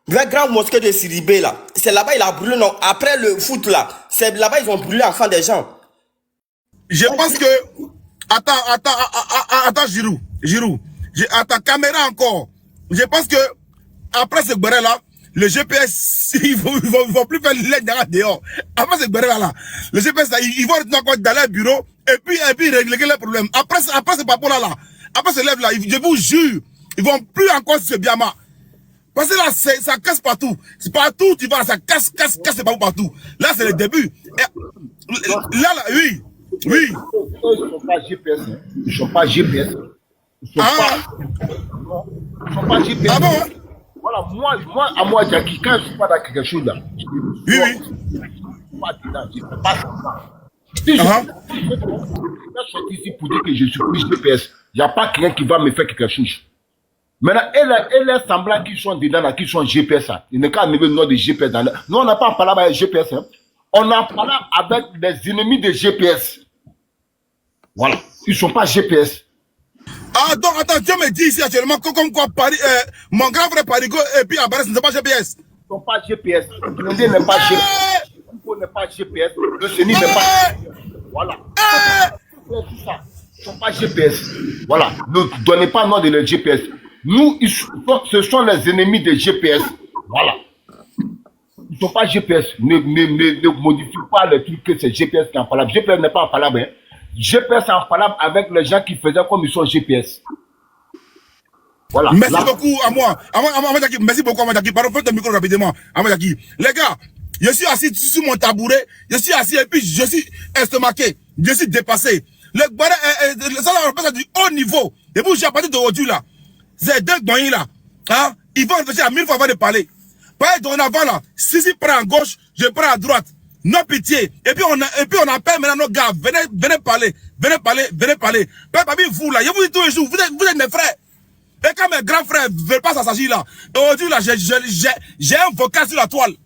Vers Grand Mosquée de Siribé là. C'est là-bas il a brûlé, non? Après le foot là. C'est là-bas ils ont brûlé enfant des gens. Je pense que. Attends, Giroud. Attends, caméra encore. Je pense que après ce Béret là, le GPS, ils vont plus faire l'aide dehors. Après ce Béret là, le GPS là, ils vont retourner encore dans leur bureau et puis régler les problèmes. Après ce papo là, après ce lève là, je vous jure, ils vont plus encore se biama. Parce que là, ça casse partout. C'est partout, tu vas, ça casse partout. Là, c'est le début. Et, là, oui. Ils ne sont pas GPS. Ils ne sont pas GPS. Ils ne sont pas GPS. Ah bon? Voilà, moi, à moi, Jackie, quand je ne suis pas dans quelque chose là, oui. Je ne suis pas dedans, je ne fais pas ça. Si je suis ici pour dire que je suis plus GPS, il n'y a pas quelqu'un qui va me faire quelque chose. Maintenant, elle est semblant qu'ils sont dedans, là, qu'ils sont GPS. Hein. Il n'est qu'à enlever le nom de GPS. Nous, on n'a pas parlé avec GPS. Hein. On a parlé avec les ennemis de GPS. Voilà. Ils ne sont pas GPS. Ah, donc, attends, Dieu me dit ici actuellement que comme quoi Paris, mon grand frère Parigo et puis Abares ne sont pas GPS. Ils ne sont pas GPS. Le n'est pas GPS. Le n'est pas GPS. Le CENI n'est pas GPS. Voilà. C'est ça. Ils ne sont pas GPS. Voilà. Ne donnez pas le nom de leur GPS. Nous, ce sont les ennemis de GPS. Voilà. Ils ne sont pas GPS. Ne modifiez pas le truc que c'est GPS qui est en parole. GPS n'est pas en parole. Hein. GPS est en parole avec les gens qui faisaient comme ils sont GPS. Voilà. Merci beaucoup à moi. Merci beaucoup à moi, Jackie. Pardon, faites ton micro rapidement. À moi, Jackie. Les gars, je suis assis sur mon tabouret. Je suis assis et puis je suis estomaqué. Je suis dépassé. Le Gbere, ça représente du haut niveau. Et vous, j'ai à partir d'aujourd'hui là. C'est deux doyens là. Hein? Ils vont réfléchir à 1000 fois avant de parler. Pas dorénavant là. Si prend à gauche, je prends à droite. Non pitié. Et puis on appelle maintenant nos gars. Venez parler. Venez parler. Papa, vous là, je vous dis tous les jours, vous êtes mes frères. Et quand mes grands frères ne veulent pas s'assagir là, aujourd'hui là, j'ai un vocal sur la toile.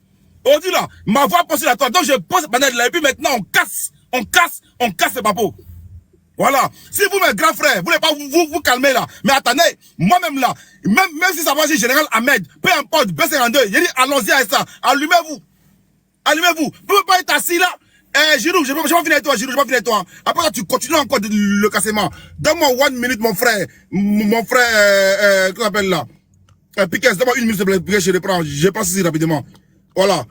Aujourd'hui là, ma voix passe sur la toile. Donc je pose là et puis maintenant on casse les papos. Voilà. Si vous, mes grands frères, vous voulez pas vous calmer là. Mais attendez, moi-même là, même si ça va dire Général Ahmed, peu importe, B52, il dit allons-y à ça. Allumez-vous. Vous ne pouvez pas être assis là. Giroud, je vais pas finir avec toi, Giroud, je vais pas finir avec toi. Après, tu continues encore le cassement. Donne-moi 1 minute, mon frère, comment on appelle là? Piquet, donne-moi 1 minute, s'il te plaît, je reprends, je passe ici rapidement. Voilà.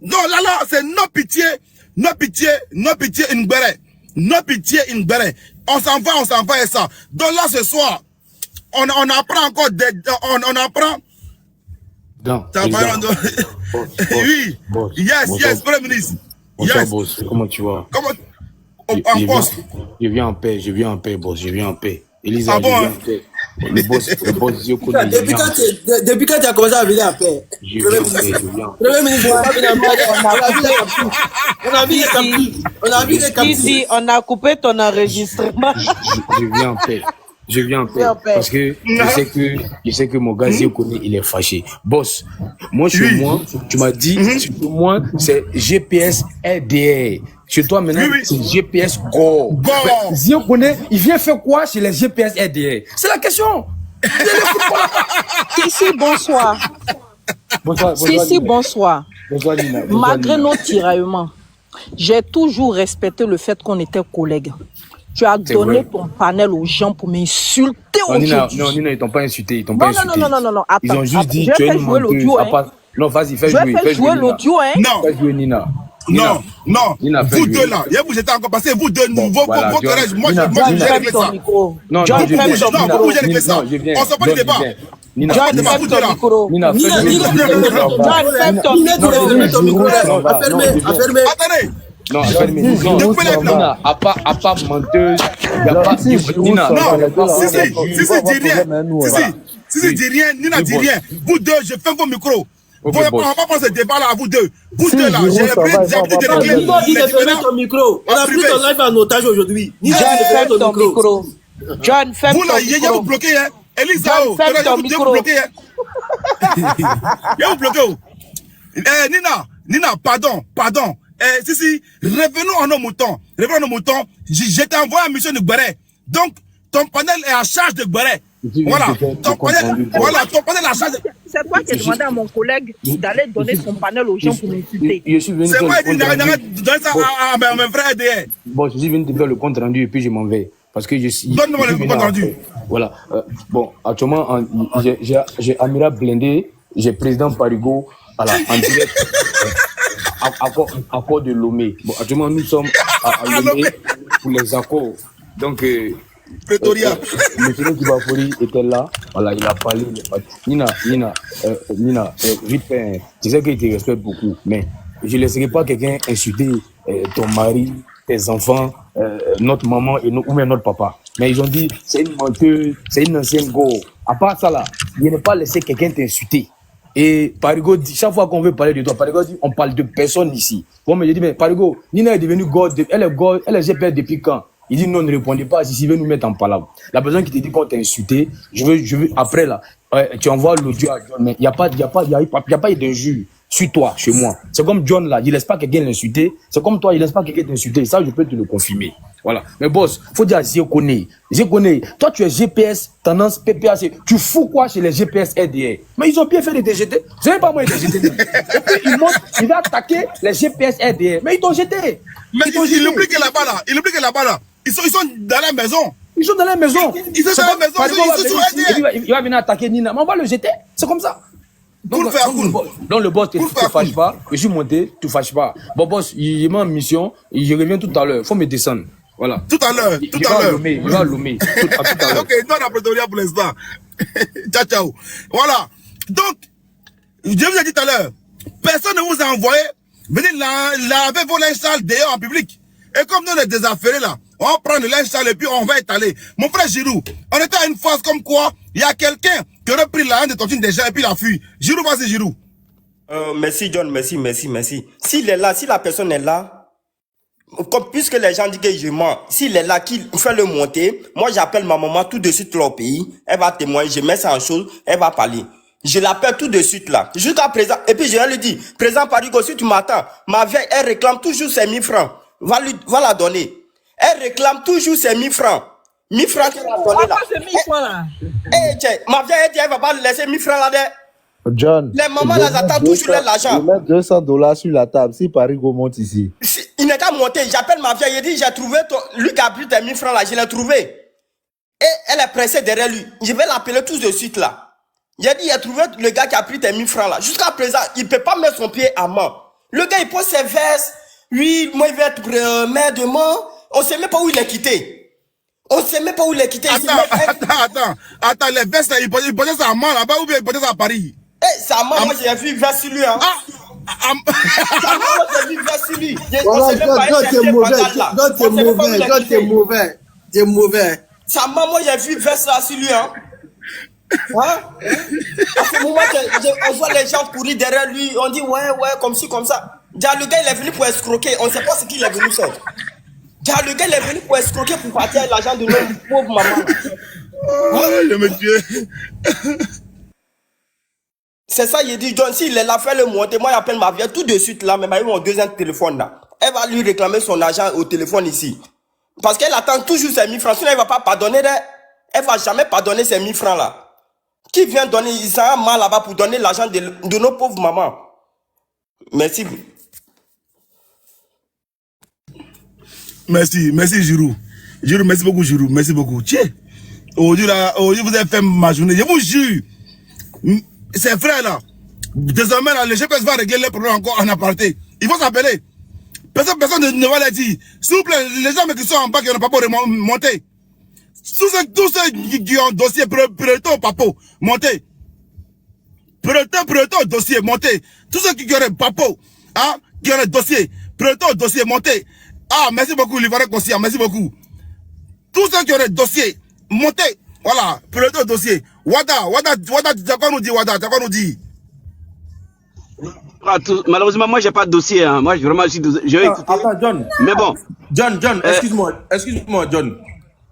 Non, là, c'est non pitié, une Gbere. Non pitié, une Gbere. On s'en va et ça. Donc là, ce soir, on apprend encore on apprend. Non. Oui. Boss. Yes, Premier ministre. Bonsoir, boss. Comment tu vas? Comment? En poste. Je viens en paix, boss. Je viens en paix. Elisa, ah bon, je viens en paix. Le boss, je connais. Depuis quand tu as commencé à venir en paix? Je viens en paix, Premier ministre, on va venir en paix. On a vu les captifs. Si, on a coupé ton enregistrement. Je viens en paix. Je viens en paix parce que je sais que mon gars, je connais, il est fâché. Boss, moi, chez moi, tu m'as dit, chez moi, c'est GPS RDR. Chez toi, maintenant, c'est GPS Go. Je connais, il vient faire quoi chez les GPS RDR? C'est la question. Ici, bonsoir. Bonsoir. Bonsoir. Bonsoir, Nina. Malgré nos tiraillements, j'ai toujours respecté le fait qu'on était collègues. Tu as donné ton panel aux gens pour m'insulter aujourd'hui. Non, Nina, ils t'ont pas insulté. Non. Attends, ils ont juste dit je tu es vais une jouer l'audio. Non, vas-y, fais jouer. Je vais jouer l'audio, hein. Non. Fais jouer Nina. Non. Nina, vous deux là, vous êtes encore passé, vous deux, vos courage. Moi, j'ai réglé ça. Non, j'ai réglé ça. On s'en parle du débat. Nina, ferme ton micro. Nina, ferme ton micro. Attendez. Non, Nina, à part menteuse, il n'y a pas Nina. Si, dis rien, Nina dit rien. Vous deux, je ferme vos micros. On va pas prendre ce débat là à vous deux. Vous deux là, j'ai pris de régler. Nina dit de fermer ton micro. On a pris ton live en otage aujourd'hui. John, ferme ton micro. John, ferme ton micro. Vous là, il y a vous bloqué, hein. Elisa, ferme ton micro. Il y a vous bloqué. Nina, pardon. Si, revenons à nos moutons. Je t'ai envoyé à mission de Gbere. Donc, ton panel est à charge de Gbere. Voilà, ton panel est à charge de... C'est toi qui as demandé à mon collègue d'aller donner son panel aux gens pour m'insulter. C'est moi qui ai donné ça à mes frères derrière. Bon, je suis venu te faire le compte rendu et puis je m'en vais. Parce que je suis... Donne-moi le compte rendu. Voilà. Bon, actuellement, j'ai Amira Blindé, j'ai président Parigo, voilà, en direct. Accord de Lomé. Bon, actuellement, nous sommes à Lomé pour les accords. Donc, Pretoria. Monsieur Kibafori était là, voilà, il a parlé. Nina, vite fait, tu sais qu'il te respecte beaucoup, mais je ne laisserai pas quelqu'un insulter ton mari, tes enfants, notre maman ou même notre papa. Mais ils ont dit, c'est une menteuse, c'est une ancienne go. À part ça là, il ne pas laisser quelqu'un t'insulter. Et Parigo dit, chaque fois qu'on veut parler de toi, Parigo dit, on parle de personne ici. Bon, mais je dis, mais Parigo, Nina est devenue God, elle est GPR depuis quand? Il dit, non, ne répondez pas, si veut nous mettre en palabre. La personne qui te dit qu'on t'a insulté, je veux, après là, tu envoies l'audio à John, mais il n'y a pas d'injure sur toi, chez moi. C'est comme John là, il laisse pas quelqu'un l'insulter. C'est comme toi, il laisse pas quelqu'un t'insulter. Ça, je peux te le confirmer. Voilà. Mais boss, faut dire Zé connaît. Toi, tu es GPS, tendance PPAC. Tu fous quoi chez les GPS RDR? Mais ils ont bien fait de te jeter. Je sais pas moi, ils t'ont jeté. Et puis, ils vont attaquer les GPS RDR. Mais ils t'ont jeté. Mais il oublie que là-bas, là, ils sont dans la maison. Ils sont dans la maison. Ils sont dans la maison. Il va venir attaquer Nina. Mais on va le jeter. C'est comme ça. Donc le boss, tu ne fâches pas. Je suis monté, tu ne fâches pas. Bon, boss, il est en mission. Je reviens tout à l'heure. Il faut me descendre. Voilà. Tout à l'heure. Il va lommer. Tout à l'heure. Ok, non, la Pretoria pour l'instant. Ciao. Voilà. Donc, je vous ai dit tout à l'heure, personne ne vous a envoyé venir laver vos linges sales dehors en public. Et comme nous, on est désaffairés là, on va prendre le linge sale et puis on va étaler. Mon frère Giroud, on était à une phase comme quoi il y a quelqu'un qui aurait pris la haine de tontine des gens et puis il a fui. Giroud, vas-y Giroud. Merci John, merci. S'il est là, si la personne est là, puisque les gens disent que je mens, s'il est là, qu'il fait le monter, moi j'appelle ma maman tout de suite là au pays, elle va témoigner, je mets ça en chose, elle va parler. Je l'appelle tout de suite là, jusqu'à présent, et puis je lui dis, présent Parigo, si tu m'attends, ma vieille, elle réclame toujours ses 1000 francs, va la donner. Elle réclame toujours ses 1000 francs. 1000 francs qu'elle a donné là. C'est 1000 francs là. Ma vieille, elle dit, elle va pas laisser 1000 francs là-dedans. John, Les mamans là attendent toujours l'argent. Je mets $200 sur la table si Parigo monte ici. Il n'est qu'à monter. J'appelle ma vieille. Il dit, j'ai trouvé lui qui a pris tes 1000 francs là. Je l'ai trouvé. Et elle est pressée derrière lui. Je vais l'appeler tout de suite là. J'ai dit, j'ai trouvé le gars qui a pris tes 1000 francs là. Jusqu'à présent, il ne peut pas mettre son pied à mort. Le gars, il pose ses vestes. Oui, moi, il va être maire de mort. On ne sait même pas où il est quitté. On ne sait même pas où il est quitté. Attends, les vestes, il posait ça à Mans là-bas ou bien il posait ça à Paris? Eh, ça m'a, moi j'ai vu vers sur lui, hein. Ça m'a, moi j'ai vu vers sur lui. T'es mauvais. Ça m'a, moi j'ai vu vers là sur lui, hein. À ce moment, on voit les gens courir derrière lui, on dit ouais, comme ci, comme ça. Déjà, le gars il est venu pour escroquer, on ne sait pas ce qu'il est venu faire. Déjà, le gars il est venu pour escroquer pour partir l'argent de notre pauvre maman. Je me tue. C'est ça, il dit, John, s'il est là, fait le monter, moi j'appelle ma vieille tout de suite là, mais il mon deuxième téléphone là. Elle va lui réclamer son argent au téléphone ici. Parce qu'elle attend toujours ses 1000 francs, sinon elle va pas pardonner, elle va jamais pardonner ces 1000 francs là. Qui vient donner, il s'en a mal là-bas pour donner l'argent de nos pauvres mamans. Merci. Merci Giroud. Merci beaucoup Giroud, merci beaucoup. Tiens, aujourd'hui vous avez fait ma journée, je vous jure. Ces frères là, désormais là, le GPS va régler les problèmes encore en aparté. Il faut s'appeler. Personne ne va les dire. S'il vous plaît, les gens qui sont en bas qui n'ont pas pour monter. Tous ceux qui ont dossier, priorité au papo, montez. Priorité au dossier, montez. Tous ceux qui ont papo, hein, qui ont dossier, priorité au dossier, montez. Ah, merci beaucoup, Livaré Conscient, merci beaucoup. Tous ceux qui ont dossier, montez. Voilà, priorité au dossier. Wada, tu as quoi nous dire, Wada, tu as quoi nous dire? Malheureusement, moi, j'ai pas de dossier. Hein. Moi, vraiment, j'ai écouté. Attends, John. Mais bon. John, excuse-moi, John.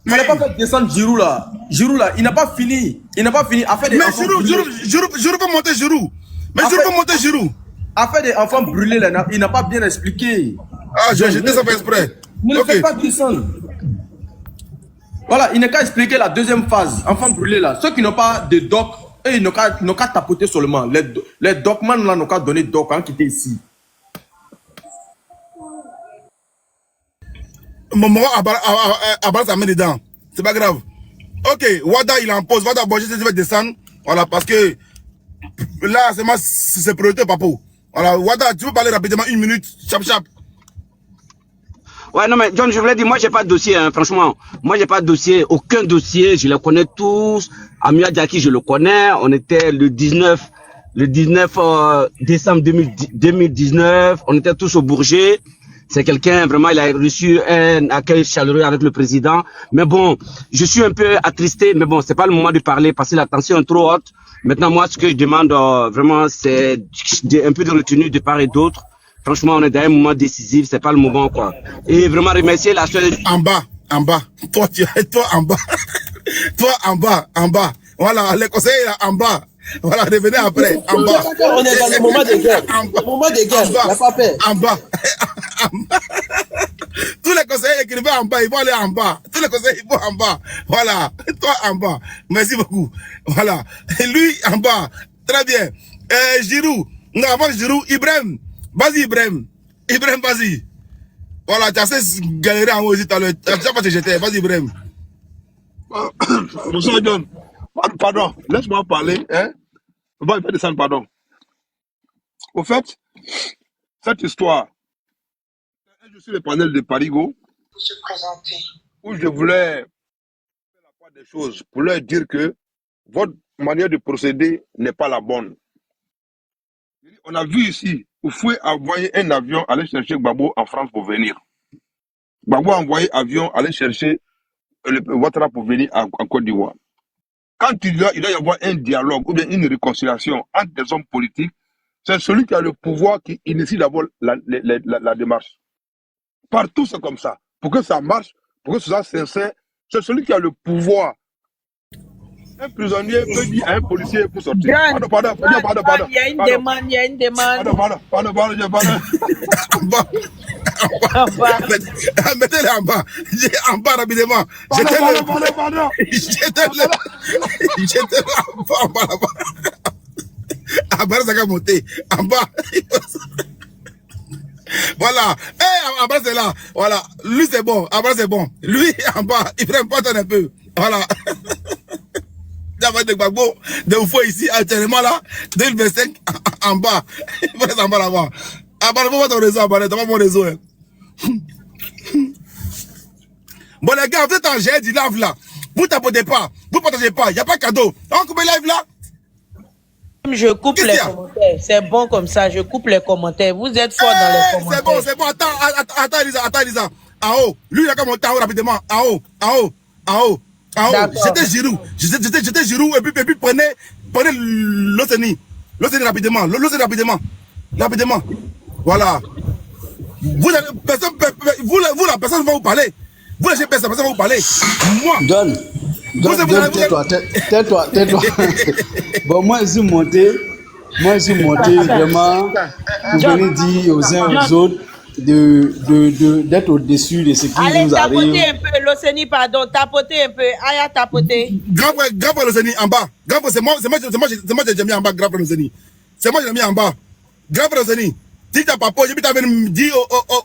Il n'a pas fait descendre Giroud là. Giroud là, il n'a pas fini. A fait des mais Giroud peut monter Giroud. Mais Giroud peut monter Giroud. A fait des enfants brûlés là, il n'a pas bien expliqué. Ah, j'ai jeté ça pour exprès. Ne le fais pas descendre. Voilà, il n'a qu'à expliquer la deuxième phase. Enfants brûlés là. Ceux qui n'ont pas de doc, ils n'ont qu'à tapoter seulement. Les docmans là n'ont qu'à donner doc hein, qui étaient ici. Maman a sa main dedans. C'est pas grave. Ok, Wada il en pose. Wada bon, je vais descendre. Voilà, parce que là, c'est priorité, papo. Voilà, Wada, tu peux parler rapidement 1 minute, chap. Ouais, non, mais John, je voulais dire, moi, j'ai pas de dossier, hein, franchement. Moi, j'ai pas de dossier, aucun dossier. Je les connais tous. Amia Jackie, je le connais. On était le 19 décembre 2019. On était tous au Bourget. C'est quelqu'un, vraiment, il a reçu un accueil chaleureux avec le président. Mais bon, je suis un peu attristé, mais bon, c'est pas le moment de parler parce que la tension est trop haute. Maintenant, moi, ce que je demande, vraiment, c'est un peu de retenue de part et d'autre. Franchement, on est dans un moment décisif, c'est pas le moment, quoi. Et vraiment remercier la seule... En bas. Toi, en bas. Toi, en bas. Voilà, les conseillers, là, en bas. Voilà, revenez après, en bas. On est dans le moment de guerre. Le moment de guerre, il n'y a pas peur. En bas. Tous les conseillers qui vont en bas, ils vont aller en bas. Tous les conseillers, ils vont en bas. Voilà. Toi, en bas. Merci beaucoup. Voilà. Et lui, en bas. Très bien. Giroud. Non, avant Giroud, Ibrahim. Vas-y, Ibrahim. Ibrahim, vas-y. Voilà, tu as assez galéré en haut aussi tout à l'heure. Tu sais pas te jeter. Vas-y, Ibrahim. Monsieur John, pardon, laisse-moi parler. Hein? On va faire descendre, pardon. Au fait, cette histoire, je suis le panel de Parigo, où je voulais faire la part des choses pour leur dire que votre manière de procéder n'est pas la bonne. On a vu ici, vous pouvez envoyer un avion aller chercher Gbagbo en France pour venir. Gbagbo a envoyé avion aller chercher Ouattara pour venir en Côte d'Ivoire. Quand il doit y avoir un dialogue ou bien une réconciliation entre des hommes politiques, c'est celui qui a le pouvoir qui initie d'abord la démarche. Partout, c'est comme ça. Pour que ça marche, pour que ce soit sincère, c'est celui qui a le pouvoir. Un prisonnier peut dire à un policier pour sortir. Pardon. Il y a une demande. Pardon. Mettez-le en bas. En bas rapidement. Pardon. Jetez-le en bas là-bas. En bas, ça va monter. En bas. Voilà. En bas, c'est là. Voilà. Lui, c'est bon. En bas, c'est bon. Lui, en bas, il prend pas un peu. Voilà. D'abord de Gbagbo, de Oufo ici, actuellement là, 2025, en bas. Il faut en bas là-bas. Abonne-moi pas ton réseau, abonne-moi, t'as pas mon réseau. Hein. Bon, les gars, vous êtes en GR du live là. Vous tapotez pas, vous partagez pas, il n'y a pas cadeau. On coupe le live là. Je coupe les commentaires. C'est bon comme ça, je coupe les commentaires. Vous êtes fort dans les commentaires. C'est bon. Attends, Elisa. En haut. Lui, il a qu'à monter en haut rapidement. En haut. J'étais Giroud. Et puis prenez l'Océanie. L'Océanie rapidement. Rapidement. Voilà. Vous, la personne va vous parler. Vous, la personne va vous parler. Moi. John, tais-toi. Bon, moi, je suis monté vraiment pour venir dire aux uns aux autres d'être au-dessus de ce qui nous arrive. Allez, tapotez un peu, l'Océanie, pardon, tapotez un peu. Aya, tapotez. Grave l'Océanie en bas. Grave, c'est moi j'ai mis en bas, grave l'Océanie. C'est moi qui l'ai mis en bas. Grave l'Océanie. Si t'as pas posé, puis t'avais dit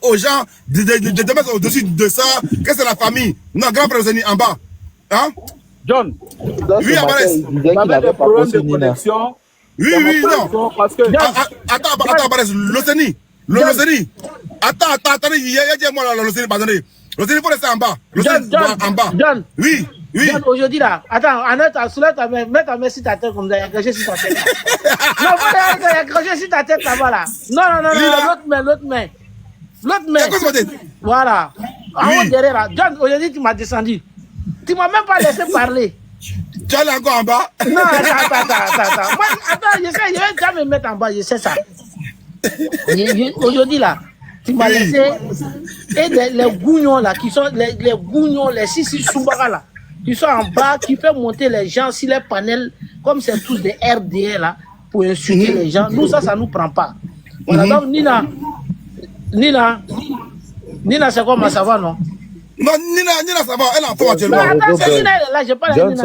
aux gens de mettre au-dessus de ça, que c'est la famille. Non, grave l'Océanie en bas. Hein? John. Oui, Abarès. Il y avait des problèmes de connexion. Oui, non. Parce que... Attends, Abarès, l'Océanie. Attendez, il y a moi l'Océanie, pardonnez. L'Océanie, il faut rester en bas. L'Océanie, en bas. John. Oui. John, aujourd'hui là, attends, mets ta main sur ta tête comme ça, il y a accroché sur ta tête. Non, il y a accroché sur ta tête là-bas là. Non, l'autre main. Voilà. En haut derrière là. John, aujourd'hui tu m'as descendu. Tu m'as même pas laissé parler. Tu allais encore en bas? Non, attends. Moi, attends, je vais déjà me mettre en bas, je sais ça. Aujourd'hui là, tu m'as laissé. Et les gougnons là, qui sont les gougnons, les six Soubara là, qui sont en bas, qui peuvent monter les gens sur les panels, comme c'est tous des RDR là, pour insulter les gens. Nous, ça nous prend pas. Voilà, donc Nina, c'est comment ça va, non? Non, Nina, ça va, elle est en forme actuellement. Attends, c'est Nina, elle est là, je parle à Nina.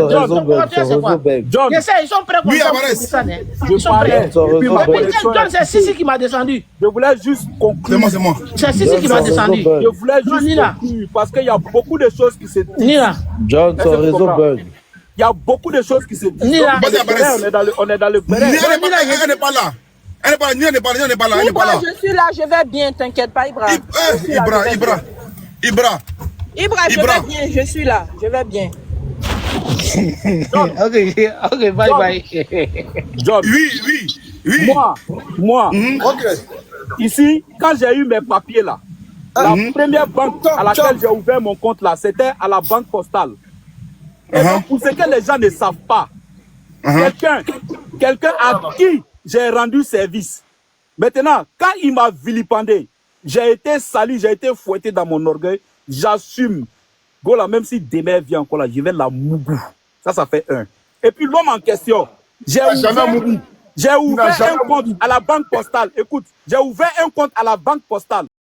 John, je sais, ils sont prêts oui, ça. Ils sont prêts. John, c'est Sissi qui m'a descendu. Je voulais juste conclure. C'est moi. C'est Sissi qui m'a descendu. Je voulais juste conclure parce qu'il y a beaucoup de choses qui se disent. Nina. John, son réseau bug. Il y a beaucoup de choses qui se disent. Nina. On est dans le bérêt. Elle n'est pas là. Elle n'est pas là. Je suis là, je vais bien, t'inquiète pas, Ibra. Ibra. Ibra. Ibra, je vais bien, je suis là, je vais bien. Ok, bye bye. John. Oui. Moi. Ici, quand j'ai eu mes papiers là, la première banque à laquelle j'ai ouvert mon compte là, c'était à la banque postale. Et donc, pour ce que les gens ne savent pas, quelqu'un à qui j'ai rendu service. Maintenant, quand il m'a vilipendé, j'ai été sali, j'ai été fouetté dans mon orgueil, j'assume. Gola, même si demain vient encore là, je vais la mougou. Ça fait 1. Et puis l'homme en question, j'ai ouvert un compte à la banque postale. Écoute, j'ai ouvert un compte à la banque postale.